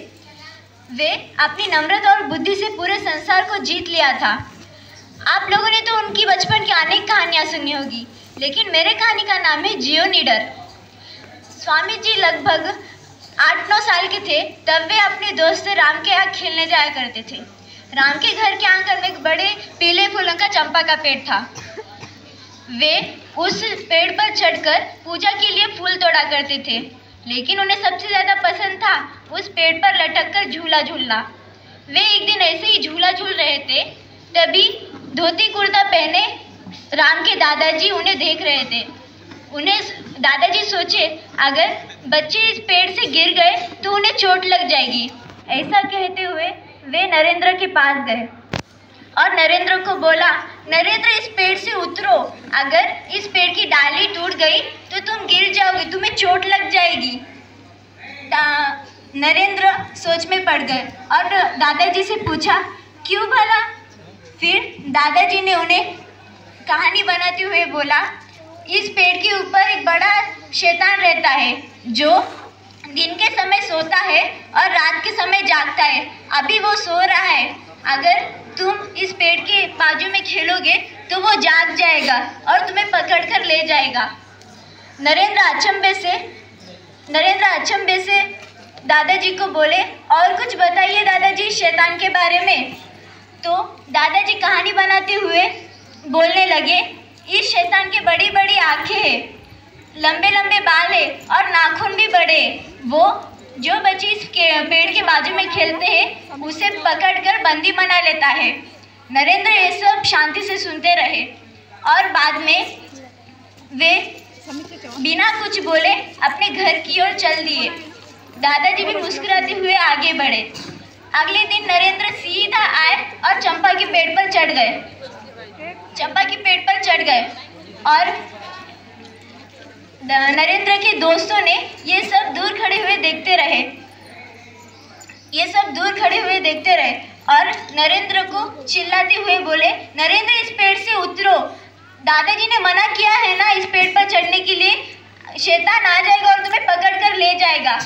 वे अपनी नम्रता और बुद्धि से पूरे संसार को जीत लिया था. आप लोगों ने तो उनकी बचपन की अनेक कहानियाँ सुनी होगी, लेकिन मेरे कहानी का नाम है जियो नीडर. स्वामी जी लगभग 8-9 साल के थे तब वे अपने दोस्त राम के यहाँ खेलने जाया करते थे. राम के घर के आंगन में एक बड़े पीले फूलों का चंपा का पेड़ था. वे उस पेड़ पर चढ़कर पूजा के लिए फूल तोड़ा करते थे, लेकिन उन्हें सबसे ज़्यादा पसंद था उस पेड़ पर लटककर झूला झूलना. वे एक दिन ऐसे ही झूला झूल रहे थे, तभी धोती कुर्ता पहने राम के दादाजी उन्हें देख रहे थे. दादाजी सोचे, अगर बच्चे इस पेड़ से गिर गए तो उन्हें चोट लग जाएगी. ऐसा कहते हुए वे नरेंद्र के पास गए और नरेंद्र को बोला, नरेंद्र, इस पेड़ से उतरो. अगर इस पेड़ की डाली टूट गई तो तुम गिर जाओगे, तुम्हें चोट लग जाएगी. नरेंद्र सोच में पड़ गए और दादाजी से पूछा, क्यों भला? फिर दादाजी ने उन्हें कहानी बनाते हुए बोला, इस पेड़ के ऊपर एक बड़ा शैतान रहता है जो दिन के समय सोता है और रात के समय जागता है. अभी वो सो रहा है. अगर तुम इस पेड़ के बाजू में खेलोगे तो वो जाग जाएगा और तुम्हें पकड़कर ले जाएगा. नरेंद्र अचंभे से दादाजी को बोले, और कुछ बताइए दादाजी शैतान के बारे में. तो दादाजी कहानी बनाते हुए बोलने लगे, इस शैतान की बड़ी बड़ी आँखें हैं, लंबे लंबे बाल है और नाखून भी बड़े. वो जो बच्चे इस पेड़ के बाजू में खेलते हैं उसे पकड़कर बंदी बना लेता है. नरेंद्र ये सब शांति से सुनते रहे और बाद में वे बिना कुछ बोले अपने घर की ओर चल दिए. दादाजी भी मुस्कुराते हुए आगे बढ़े. अगले दिन नरेंद्र सीधा आए और चंपा के पेड़ पर चढ़ गए। चंपा के पेड़ पर चढ़ गए और नरेंद्र के दोस्तों ने ये सब दूर खड़े हुए देखते रहे। और नरेंद्र को चिल्लाते हुए बोले, नरेंद्र इस पेड़ से उतरो, दादाजी ने मना किया है ना इस पेड़ पर चढ़ने के लिए, शैतान आ जाएगा और तुम्हें पकड़ कर ले जाएगा।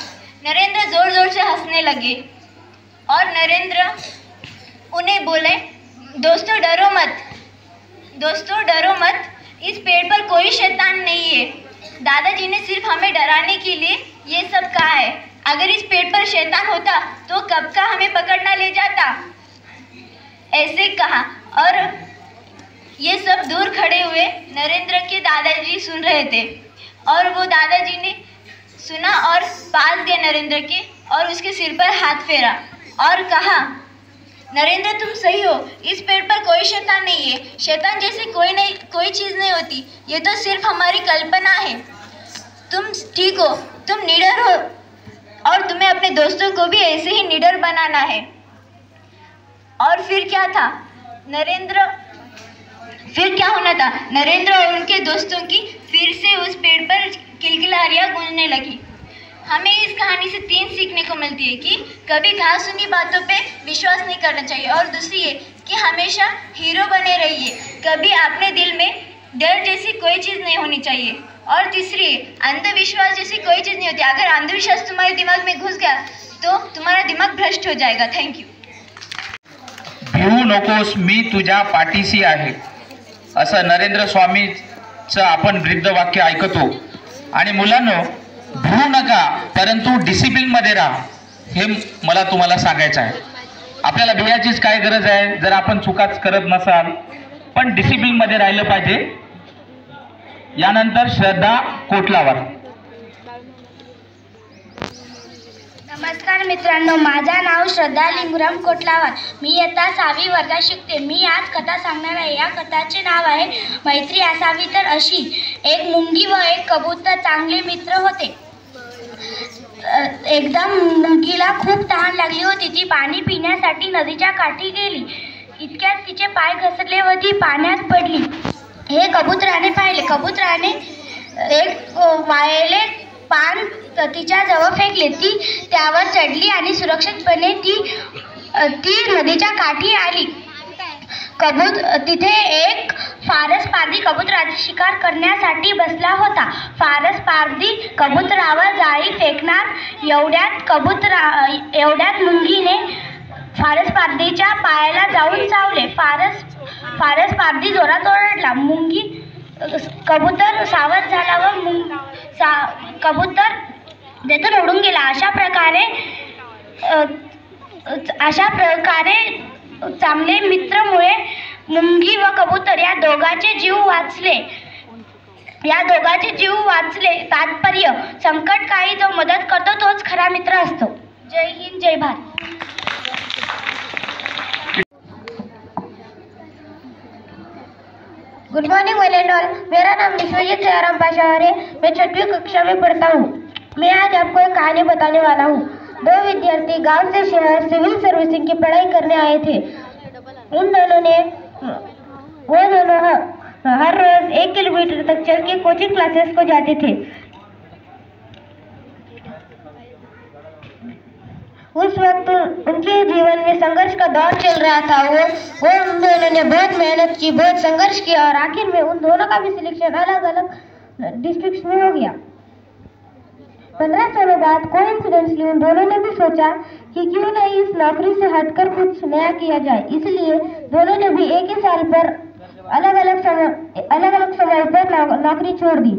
नरेंद्र जोर जोर से हंसने लगे और नरेंद्र उन्हें बोले, दोस्तों डरो मत, इस पेड़ पर कोई शैतान नहीं है, दादाजी ने सिर्फ हमें डराने के लिए ये सब कहा है, अगर इस पेड़ पर शैतान होता तो कब का हमें पकड़ना ले जाता। ऐसे कहा और ये सब दूर खड़े हुए नरेंद्र के दादाजी सुन रहे थे और वो दादाजी ने सुना और पास गए नरेंद्र के और उसके सिर पर हाथ फेरा और कहा, नरेंद्र तुम सही हो, इस पेड़ पर कोई शैतान नहीं है, शैतान जैसी कोई चीज़ नहीं होती, ये तो सिर्फ हमारी कल्पना है, तुम ठीक हो, तुम निडर हो और तुम्हें अपने दोस्तों को भी ऐसे ही निडर बनाना है। और फिर क्या होना था, नरेंद्र और उनके दोस्तों की फिर से उस पेड़ पर किलकिलारियाँ गूंजने लगी। हमें इस कहानी से 3 सीखने को मिलती है कि कभी कहा सुनी बातों पे विश्वास नहीं करना चाहिए, और दूसरी है कि हमेशा हीरो बने रहिए, कभी अपने दिल में डर जैसी कोई चीज़ नहीं होनी चाहिए, और तीसरी अंधविश्वास जैसी कोई चीज़ नहीं होती, अगर अंधविश्वास तुम्हारे दिमाग में घुस गया तो तुम्हारा दिमाग भ्रष्ट हो जाएगा। Thank you. भिवू नकोस, मी तुझ्या पाठीशी आहे, असं नरेंद्र स्वामीचं आपण वृद्ध वाक्य ऐकतो। आणि मुलांनो, भिवू नका परंतु डिसिप्लिनमध्ये राहा, हे मला तुम्हाला सांगायचं आहे। आपल्याला भियाचीच काय गरज आहे जर आपण चुकाच करत नसाल, पण डिसिप्लिनमध्ये राहिलं पाहिजे। यानंतर श्रद्धा कोटलावर। नमस्कार मित्रांनो, माझं नाव श्रद्धा लिंगराम कोटलावर, मी इयत्ता 6वी वर्गात शिकते। मी आज कथा सांगणार आहे। या कथाचे नाव आहे मैत्री असावी तर अशी। एक मुंगी व एक कबूतर चांगले मित्र होते। एकदा मुंगीला खूप तहान लागली होती। ती पाणी पिण्यासाठी नदीच्या काठी गेली। इतक्यात तिचे पाय घसरले व ती पाण्यात पडली। हे कबुतराने पाहिले। कबुतराने एक वाळलेले पान तिच्या जवळ फेकले। ती त्यावर चढली आणि सुरक्षितपणे ती नदीच्या काठी आली। तिथे एक फारस पारधी कबुतराची शिकार करण्यासाठी बसला होता। फारस पारधी कबुतरावर जाळी फेकणार एवढ्यात मुंगीने फारस पारधीच्या पायाला जाऊन चावले। फारस पारधी जोरात ओरडला। कबूतर सावध झाला व कबूतर तेथून उडून गेला। अशा प्रकारे चांगले मित्रमुळे मुंगी व कबूतर या दोघांचे जीव वाचले। तात्पर्य, संकटकाळी जो मदत करतो तोच खरा मित्र असतो। जय हिंद, जय Bharat. Good morning one and all, मेरा नाम विश्वजीत जयराम पाशावर है। मैं 6वीं कक्षा में पढ़ता हूँ। मैं आज आपको एक कहानी बताने वाला हूँ। 2 विद्यार्थी गांव से शहर सिविल सर्विसिंग की पढ़ाई करने आए थे। वो दोनों हर रोज 1 किलोमीटर तक चल के कोचिंग क्लासेस को जाते थे। उस वक्त उनके जीवन में संघर्ष का दौर चल रहा था। उन दोनों ने बहुत मेहनत की, बहुत संघर्ष किया और आखिर में उन दोनों का भी सिलेक्शन अलग अलग डिस्ट्रिक्ट्स में हो गया। 15 सालों बाद कोइंसिडेंटली उन दोनों ने भी सोचा कि क्यों नहीं इस नौकरी से हटकर कुछ नया किया जाए। इसलिए दोनों ने भी एक ही साल पर अलग अलग समय पर नौकरी छोड़ दी।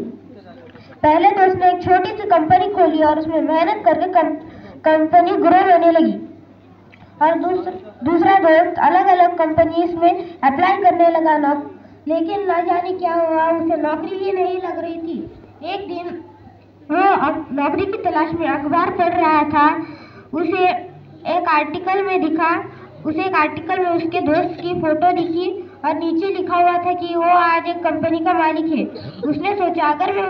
पहले तो उसने एक छोटी सी कंपनी खोली और उसमें मेहनत करके कंपनी ग्रो होने लगी। और दूसरा दोस्त अलग अलग कंपनीज में अप्लाई करने लगा। लेकिन न जाने क्या हुआ, उसे नौकरी ही नहीं लग रही थी। एक दिन वो नौकरी की तलाश में अखबार पढ़ रहा था। उसे एक आर्टिकल में उसके दोस्त की फोटो दिखी और नीचे लिखा हुआ था कि वो आज एक कंपनी का मालिक है। उसने सोचा अगर मैं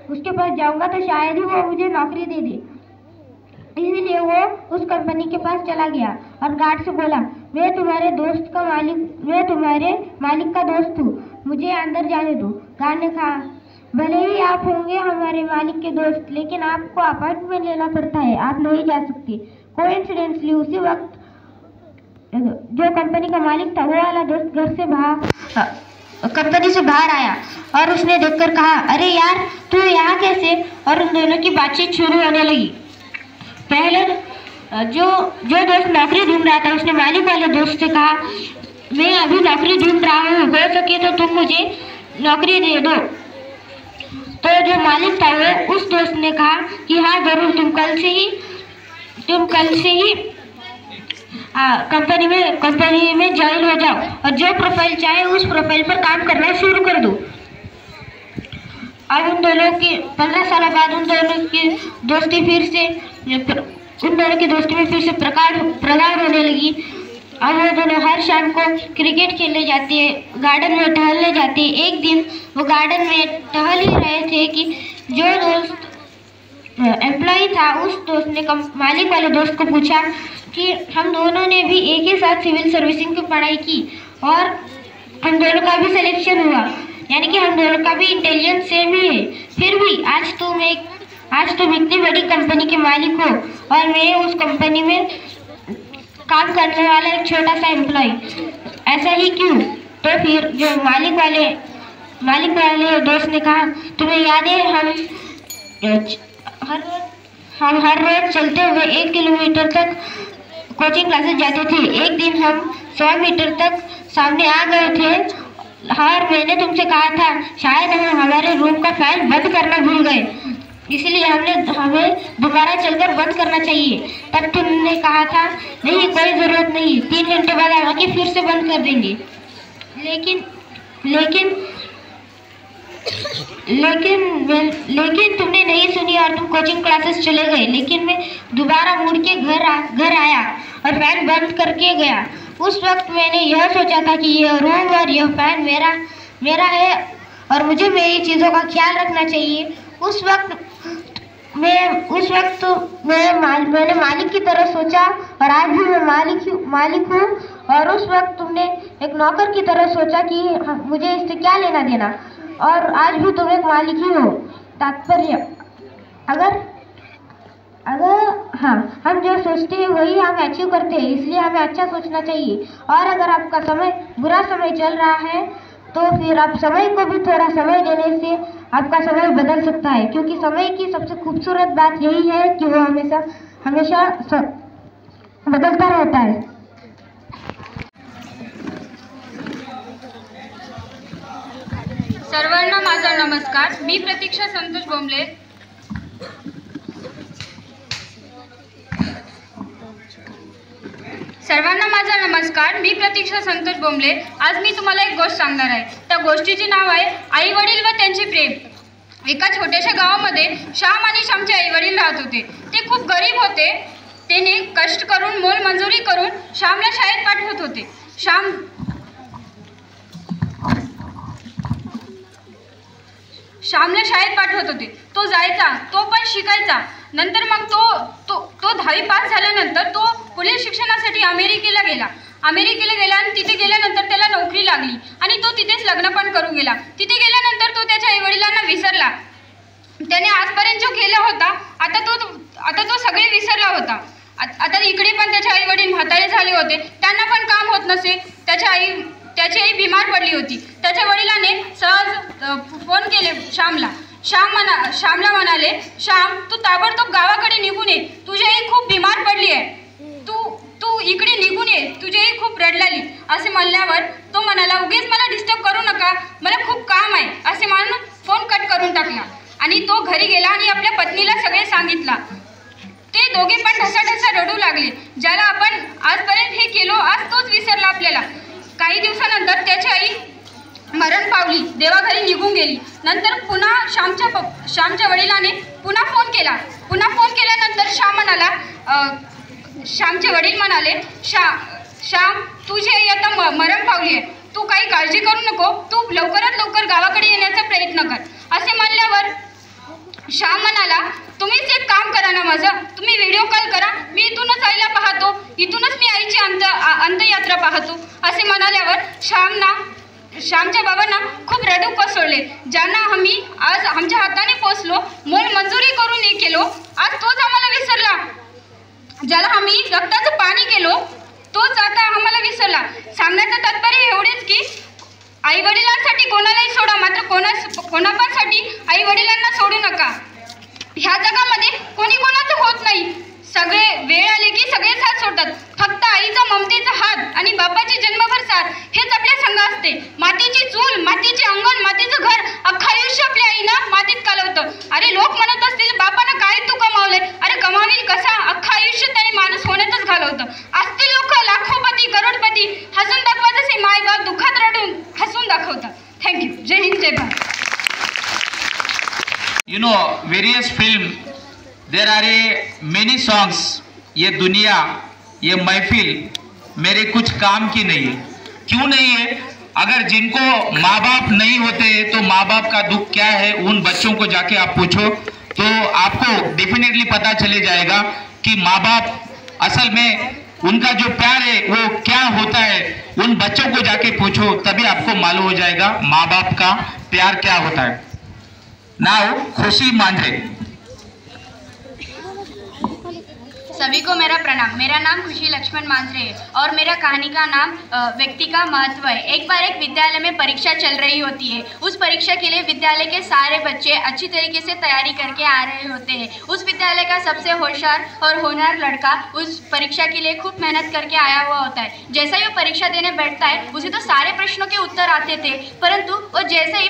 उसके पास जाऊंगा तो शायद ही वो मुझे नौकरी दे दे। इसलिए वो उस कंपनी के पास चला गया और गार्ड से बोला, मैं तुम्हारे मालिक का दोस्त हूँ, मुझे अंदर जाने दो। गार्ड ने कहा, भले ही आप होंगे हमारे मालिक के दोस्त, लेकिन आपको अपार्टमेंट लेना पड़ता है, आप नहीं जा सकते। कोइंसिडेंटली उसी वक्त जो कंपनी का मालिक था वो वाला दोस्त कंपनी से बाहर आया और उसने देखकर कहा, अरे यार तू यहाँ कैसे? और उन दोनों की बातचीत शुरू होने लगी। पहले जो दोस्त नौकरी ढूंढ रहा था उसने मालिक वाले दोस्त से कहा, मैं अभी नौकरी ढूंढ रहा हूँ, हो सके तो तुम मुझे नौकरी दे दो। तो जो मालिक था वो उस दोस्त ने कहा कि हाँ जरूर, तुम कल से ही कंपनी में ज्वाइन हो जाओ और जो प्रोफाइल चाहे उस प्रोफाइल पर काम करना शुरू कर दो। अब 15 साल बाद उन दोनों की दोस्ती में फिर से प्रगाढ़ होने लगी। अब वो दोनों हर शाम को क्रिकेट खेलने जाते हैं, गार्डन में टहलने जाते हैं। एक दिन वो गार्डन में टहल ही रहे थे कि जो दोस्त एम्प्लॉय था उस दोस्त ने मालिक वाले दोस्त को पूछा कि हम दोनों ने भी एक ही साथ सिविल सर्विसिंग की पढ़ाई की और हम दोनों का भी सिलेक्शन हुआ, यानी कि हम दोनों का भी इंटेलिजेंस सेम ही है, फिर भी आज तुम इतनी बड़ी कंपनी के मालिक हो और मैं उस कंपनी में काम करने वाला एक छोटा सा एम्प्लॉय, ऐसा ही क्यों? तो फिर जो मालिक वाले दोस्त ने कहा, तुम्हें याद है हम हर रोज चलते हुए 1 किलोमीटर तक कोचिंग क्लासेस जाते थे। एक दिन हम 100 मीटर तक सामने आ गए थे और मैंने तुमसे कहा था शायद हम हमारे रूम का फैन बंद करना भूल गए, इसलिए हमें दोबारा चलकर बंद करना चाहिए। तब तुमने कहा था नहीं, कोई ज़रूरत नहीं, 3 घंटे बाद आके फिर से बंद कर देंगे। लेकिन तुमने नहीं सुनी और तुम कोचिंग क्लासेस चले गए। लेकिन मैं दोबारा मुड़ के घर आया और फैन बंद करके गया। उस वक्त मैंने यह सोचा था कि यह रूम और यह फैन मेरा है और मुझे मेरी चीज़ों का ख्याल रखना चाहिए। उस वक्त मैंने मालिक की तरह सोचा और आज भी मैं मालिक हूँ। और उस वक्त तुमने एक नौकर की तरह सोचा कि मुझे इससे क्या लेना देना, और आज भी तुम एक मालिक ही हो। तात्पर्य, अगर हम जो सोचते हैं वही हम अचीव करते हैं, इसलिए हमें अच्छा सोचना चाहिए। और अगर आपका बुरा समय चल रहा है तो फिर आप समय को भी थोड़ा समय देने से आपका समय बदल सकता है, क्योंकि समय की सबसे खूबसूरत बात यही है कि वो हमेशा बदलता रहता है। सर्वांना माझा नमस्कार। मी प्रतीक्षा संतोष बोंबले। आज मी तुम्हाला एक गोष्ट सांगणार आहे। त्या गोष्टीचे नाव आहे आई वडील व त्यांचे प्रेम। एका छोट्याशा गावामध्ये श्याम आणि श्यामचे आई वडील राहत होते। ते खूप गरीब होते। त्याने कष्ट करून मोलमजुरी करून श्यामला शाळेत पाठवत होते। श्यामला शाळेत पाठवत होते। तो जायचा, तो पण शिकायचा। नंतर मग तो 10वी पास झाल्यानंतर तो पुढील शिक्षणासाठी अमेरिकेला गेला आणि तिथे गेल्यानंतर त्याला नोकरी लागली आणि तो तिथेच लग्न पण करून गेला। तिथे गेल्यानंतर तो त्याच्या आईवडिलांना विसरला। त्याने आजपर्यंत जो केला होता आता तो सगळे विसरला होता। आता इकडे पण त्याचे आईवडील म्हातारे झाले होते, त्यांना पण काम होत नसे। त्याची आई बीमार पडली होती। त्याच्या वडिलांनी सहज फोन केले श्यामला। श्यामला म्हणाले, श्याम तू ताबडतोब गावाकडे निघून ये, तुझी आई खूप बीमार पडली आहे, तू इकडे निघून ये, तुझी आई खूप रडलाली। असे म्हणल्यावर तो म्हणाला, उगीच मला डिस्टर्ब करू नका, मला खूप काम आहे असे म्हणून फोन कट करून टाकला आणि तो घरी गेला आणि आपल्या पत्नीला सगळे सांगितलं। ते दोघे पण ढसाढसा रडू लागले। ज्याला आपण आजपर्यंत हे केलो आज तोच विसरला आपल्याला। काही दिवसानंतर त्याची आई मरण पावली, देवाघरी निघून गेली। नंतर पुन्हा श्यामच्या वडिलांनी पुन्हा फोन केल्यानंतर श्यामचे वडील म्हणाले, श्याम तुझी आई आता मरण पावली आहे, तू काही काळजी करू नको, तू लवकरात लवकर गावाकडे येण्याचा प्रयत्न कर। असे म्हणल्यावर श्याम म्हणाला, तुम्हीच एक काम करा ना माझं, तुम्ही व्हिडिओ कॉल करा, मी इथूनच आईला पाहतो, इथूनच मी आईची अंत्ययात्रा पाहतो असे म्हणाल्यावर श्यामच्या बाबांना खूप रडू कोसळले. ज्यांना आम्ही आज आमच्या हाताने पोचलो, मोल मजुरी करून हे केलो, आज तोच आम्हाला विसरला. ज्याला आम्ही रक्ताचं पाणी केलो तोच आता आम्हाला विसरला. सांगण्याचं तात्पर्य एवढेच की आई वडिलांसाठी कोणालाही सोडा, मात्र कोणापासाठी आई वडिलांना सोडू नका. ह्या जगामध्ये कोणी कोणाचं होत नाही. सगळे वेळ आले की सगळे साथ सोडतात. फक्त आईचा ममतेचा हात आणि बापाची जन्मभर साथ हेच आपल्या संग असते. मातीची चूल, मातीचे अंगण, मातीचं घर, अख्खं आयुष्य आपल्या आईनं मातीत घालवतं. अरे लोक म्हणत असतील बापानं काय तू कमावलंय, अरे कमावील कसा, अख्खं आयुष्य त्याने माणूस होण्यातच घालवतं. आज ते लोक लाखोपती करोडपती हसून दाखवत असे मायबाप दुःखात रडून हसून दाखवतात. थँक्यू. जय हिंद, जय Bharat. You know, various film, there are many songs. ये दुनिया, ये महफिल मेरे कुछ काम की नहीं है. क्यों नहीं है? अगर जिनको माँ बाप नहीं होते तो माँ बाप का दुख क्या है, उन बच्चों को जाके आप पूछो तो आपको डेफिनेटली पता चले जाएगा कि माँ बाप असल में उनका जो प्यार है वो क्या होता है. उन बच्चों को जाके पूछो तभी आपको मालूम हो जाएगा माँ बाप का प्यार क्या होता है. नाउ खुशी मांझे. सभी को मेरा प्रणाम. मेरा नाम खुशी लक्ष्मण मांजरे है और मेरा कहानी का नाम व्यक्ति का महत्व है. एक बार एक विद्यालय में परीक्षा चल रही होती है. उस परीक्षा के लिए विद्यालय के सारे बच्चे अच्छी तरीके से तैयारी करके आ रहे होते हैं. उस विद्यालय का सबसे होशियार और होनहार लड़का उस परीक्षा के लिए खूब मेहनत करके आया हुआ होता है. जैसा ही वो परीक्षा देने बैठता है उसे तो सारे प्रश्नों के उत्तर आते थे, परंतु वो जैसे ही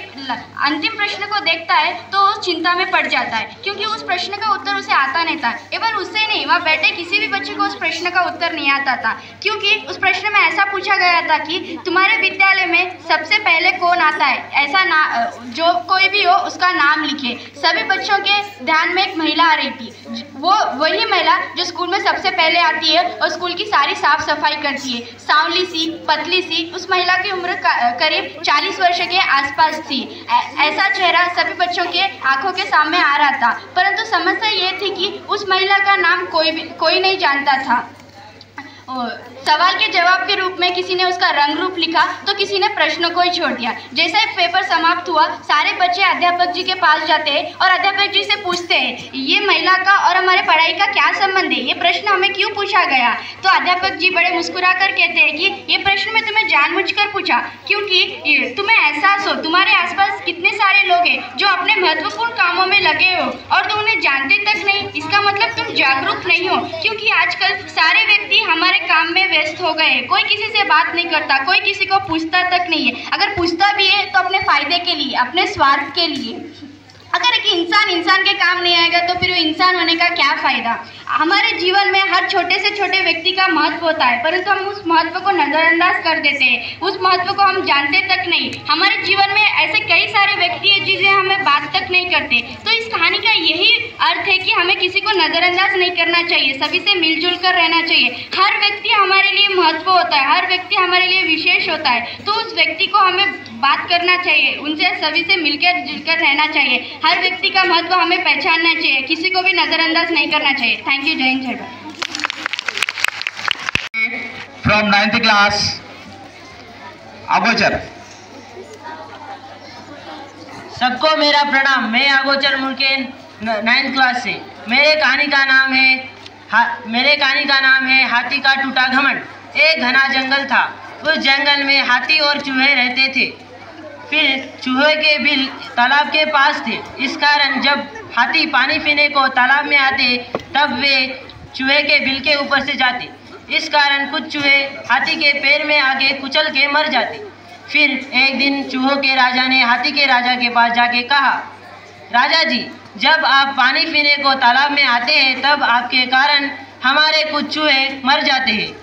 अंतिम प्रश्न को देखता है तो चिंता में पड़ जाता है क्योंकि उस प्रश्न का उत्तर उसे आता नहीं था. एवं उससे नहीं, वह बैठे किसी भी बच्चे को उस प्रश्न का उत्तर नहीं आता था क्योंकि उस प्रश्न में ऐसा पूछा गया था कि तुम्हारे विद्यालय में सबसे पहले कौन आता है, ऐसा जो कोई भी हो उसका नाम लिखे. सभी बच्चों के ध्यान में एक महिला आ रही थी. वो वही महिला जो स्कूल में सबसे पहले आती है और स्कूल की सारी साफ सफाई करती है. सांवली सी, पतली सी, उस महिला की उम्र करीब 40 वर्ष के आसपास थी. ऐसा चेहरा सभी बच्चों के आंखों के सामने आ रहा था, परंतु समस्या ये थी कि उस महिला का नाम कोई नहीं जानता था. सवाल के जवाब के रूप में किसी ने उसका रंग रूप लिखा तो किसी ने प्रश्नों को ही छोड़ दिया. जैसे ही पेपर समाप्त हुआ सारे बच्चे अध्यापक जी के पास जाते हैं और अध्यापक जी से पूछते हैं ये महिला का और हमारे पढ़ाई का क्या संबंध है, ये प्रश्न हमें क्यों पूछा गया. तो अध्यापक जी बड़े मुस्कुरा कर कहते हैं कि ये प्रश्न मैं तुम्हें जानबूझकर पूछा क्योंकि तुम्हें एहसास हो तुम्हारे आसपास कितने सारे लोग हैं जो अपने महत्वपूर्ण कामों में लगे हो और तुम उन्हें जानते तक नहीं. इसका मतलब तुम जागरूक नहीं हो क्योंकि आजकल सारे व्यक्ति हमारे काम में व्यस्त हो गए. कोई किसी से बात नहीं करता, कोई किसी को पूछता तक नहीं है. अगर पूछता भी है तो अपने फायदे के लिए, अपने स्वार्थ के लिए. अगर एक इंसान के काम नहीं आएगा तो फिर वो इंसान होने का क्या फ़ायदा. हमारे जीवन में हर छोटे से छोटे व्यक्ति का महत्व होता है, परंतु हम उस महत्व को नज़रअंदाज कर देते हैं. उस महत्व को हम जानते तक नहीं. हमारे जीवन में ऐसे कई सारे व्यक्ति हैं जिसे हमें बात तक नहीं करते. तो इस कहानी का यही अर्थ है कि हमें किसी को नज़रअंदाज नहीं करना चाहिए, सभी से मिलजुल कर रहना चाहिए. हर व्यक्ति हमारे लिए महत्व होता है, हर व्यक्ति हमारे लिए विशेष होता है. तो उस व्यक्ति को हमें बात करना चाहिए, उनसे सभी से मिलकर जुलकर रहना चाहिए. हर व्यक्ति का महत्व हमें पहचानना चाहिए, किसी को भी नज़रअंदाज नहीं करना चाहिए. Thank you. जय हिंद, जय Bharat. From 9th class, Agochar. सबको मेरा प्रणाम. मैं अगोचर मुल्केन 9th क्लास से. मेरे कहानी का नाम है हाथी का टूटा घमंड. एक घना जंगल था. उस जंगल में हाथी और चूहे रहते थे. फिर चूहे के बिल तालाब के पास थे. इस कारण जब हाथी पानी पीने को तालाब में आते तब वे चूहे के बिल के ऊपर से जाते. इस कारण कुछ चूहे हाथी के पैर में आगे कुचल के मर जाते. फिर एक दिन चूहों के राजा ने हाथी के राजा के पास जाके कहा, राजा जी, जब आप पानी पीने को तालाब में आते हैं तब आपके कारण हमारे कुछ चूहे मर जाते हैं.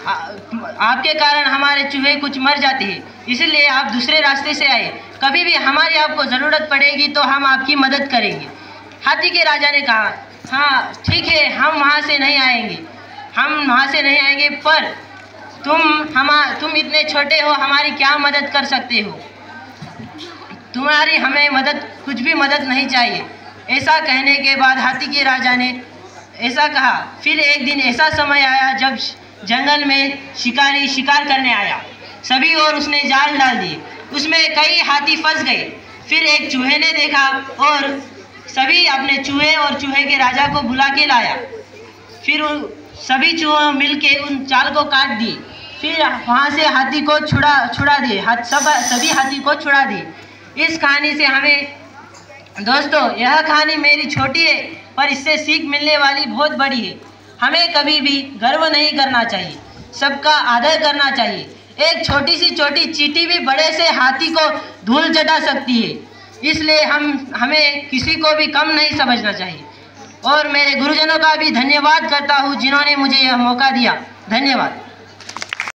आपके कारण हमारे चूहे कुछ मर जाते हैं, इसलिए आप दूसरे रास्ते से आए. कभी भी हमारी आपको ज़रूरत पड़ेगी तो हम आपकी मदद करेंगे. हाथी के राजा ने कहा, हाँ ठीक है, हम वहाँ से नहीं आएंगे, पर तुम इतने छोटे हो, हमारी क्या मदद कर सकते हो. तुम्हारी हमें कुछ भी मदद नहीं चाहिए. ऐसा कहने के बाद हाथी के राजा ने ऐसा कहा। फिर एक दिन ऐसा समय आया जब जंगल में शिकारी शिकार करने आया। सभी और उसने जाल डाल दिए, उसमें कई हाथी फंस गए। फिर एक चूहे ने देखा और सभी अपने चूहे और चूहे के राजा को बुला के लाया। फिर सभी चूहे मिलके उन जाल को काट दिए। फिर वहाँ से हाथी को छुड़ा दिए, सभी हाथी को छुड़ा दिए। इस कहानी से हमें दोस्तों, यह कहानी मेरी छोटी है पर इससे सीख मिलने वाली बहुत बड़ी है। हमें कभी भी गर्व नहीं करना चाहिए, सबका आदर करना चाहिए। एक छोटी सी चींटी भी बड़े से हाथी को धूल चटा सकती है, इसलिए हमें किसी को भी कम नहीं समझना चाहिए। और मेरे गुरुजनों का भी धन्यवाद करता हूँ जिन्होंने मुझे यह मौका दिया। धन्यवाद।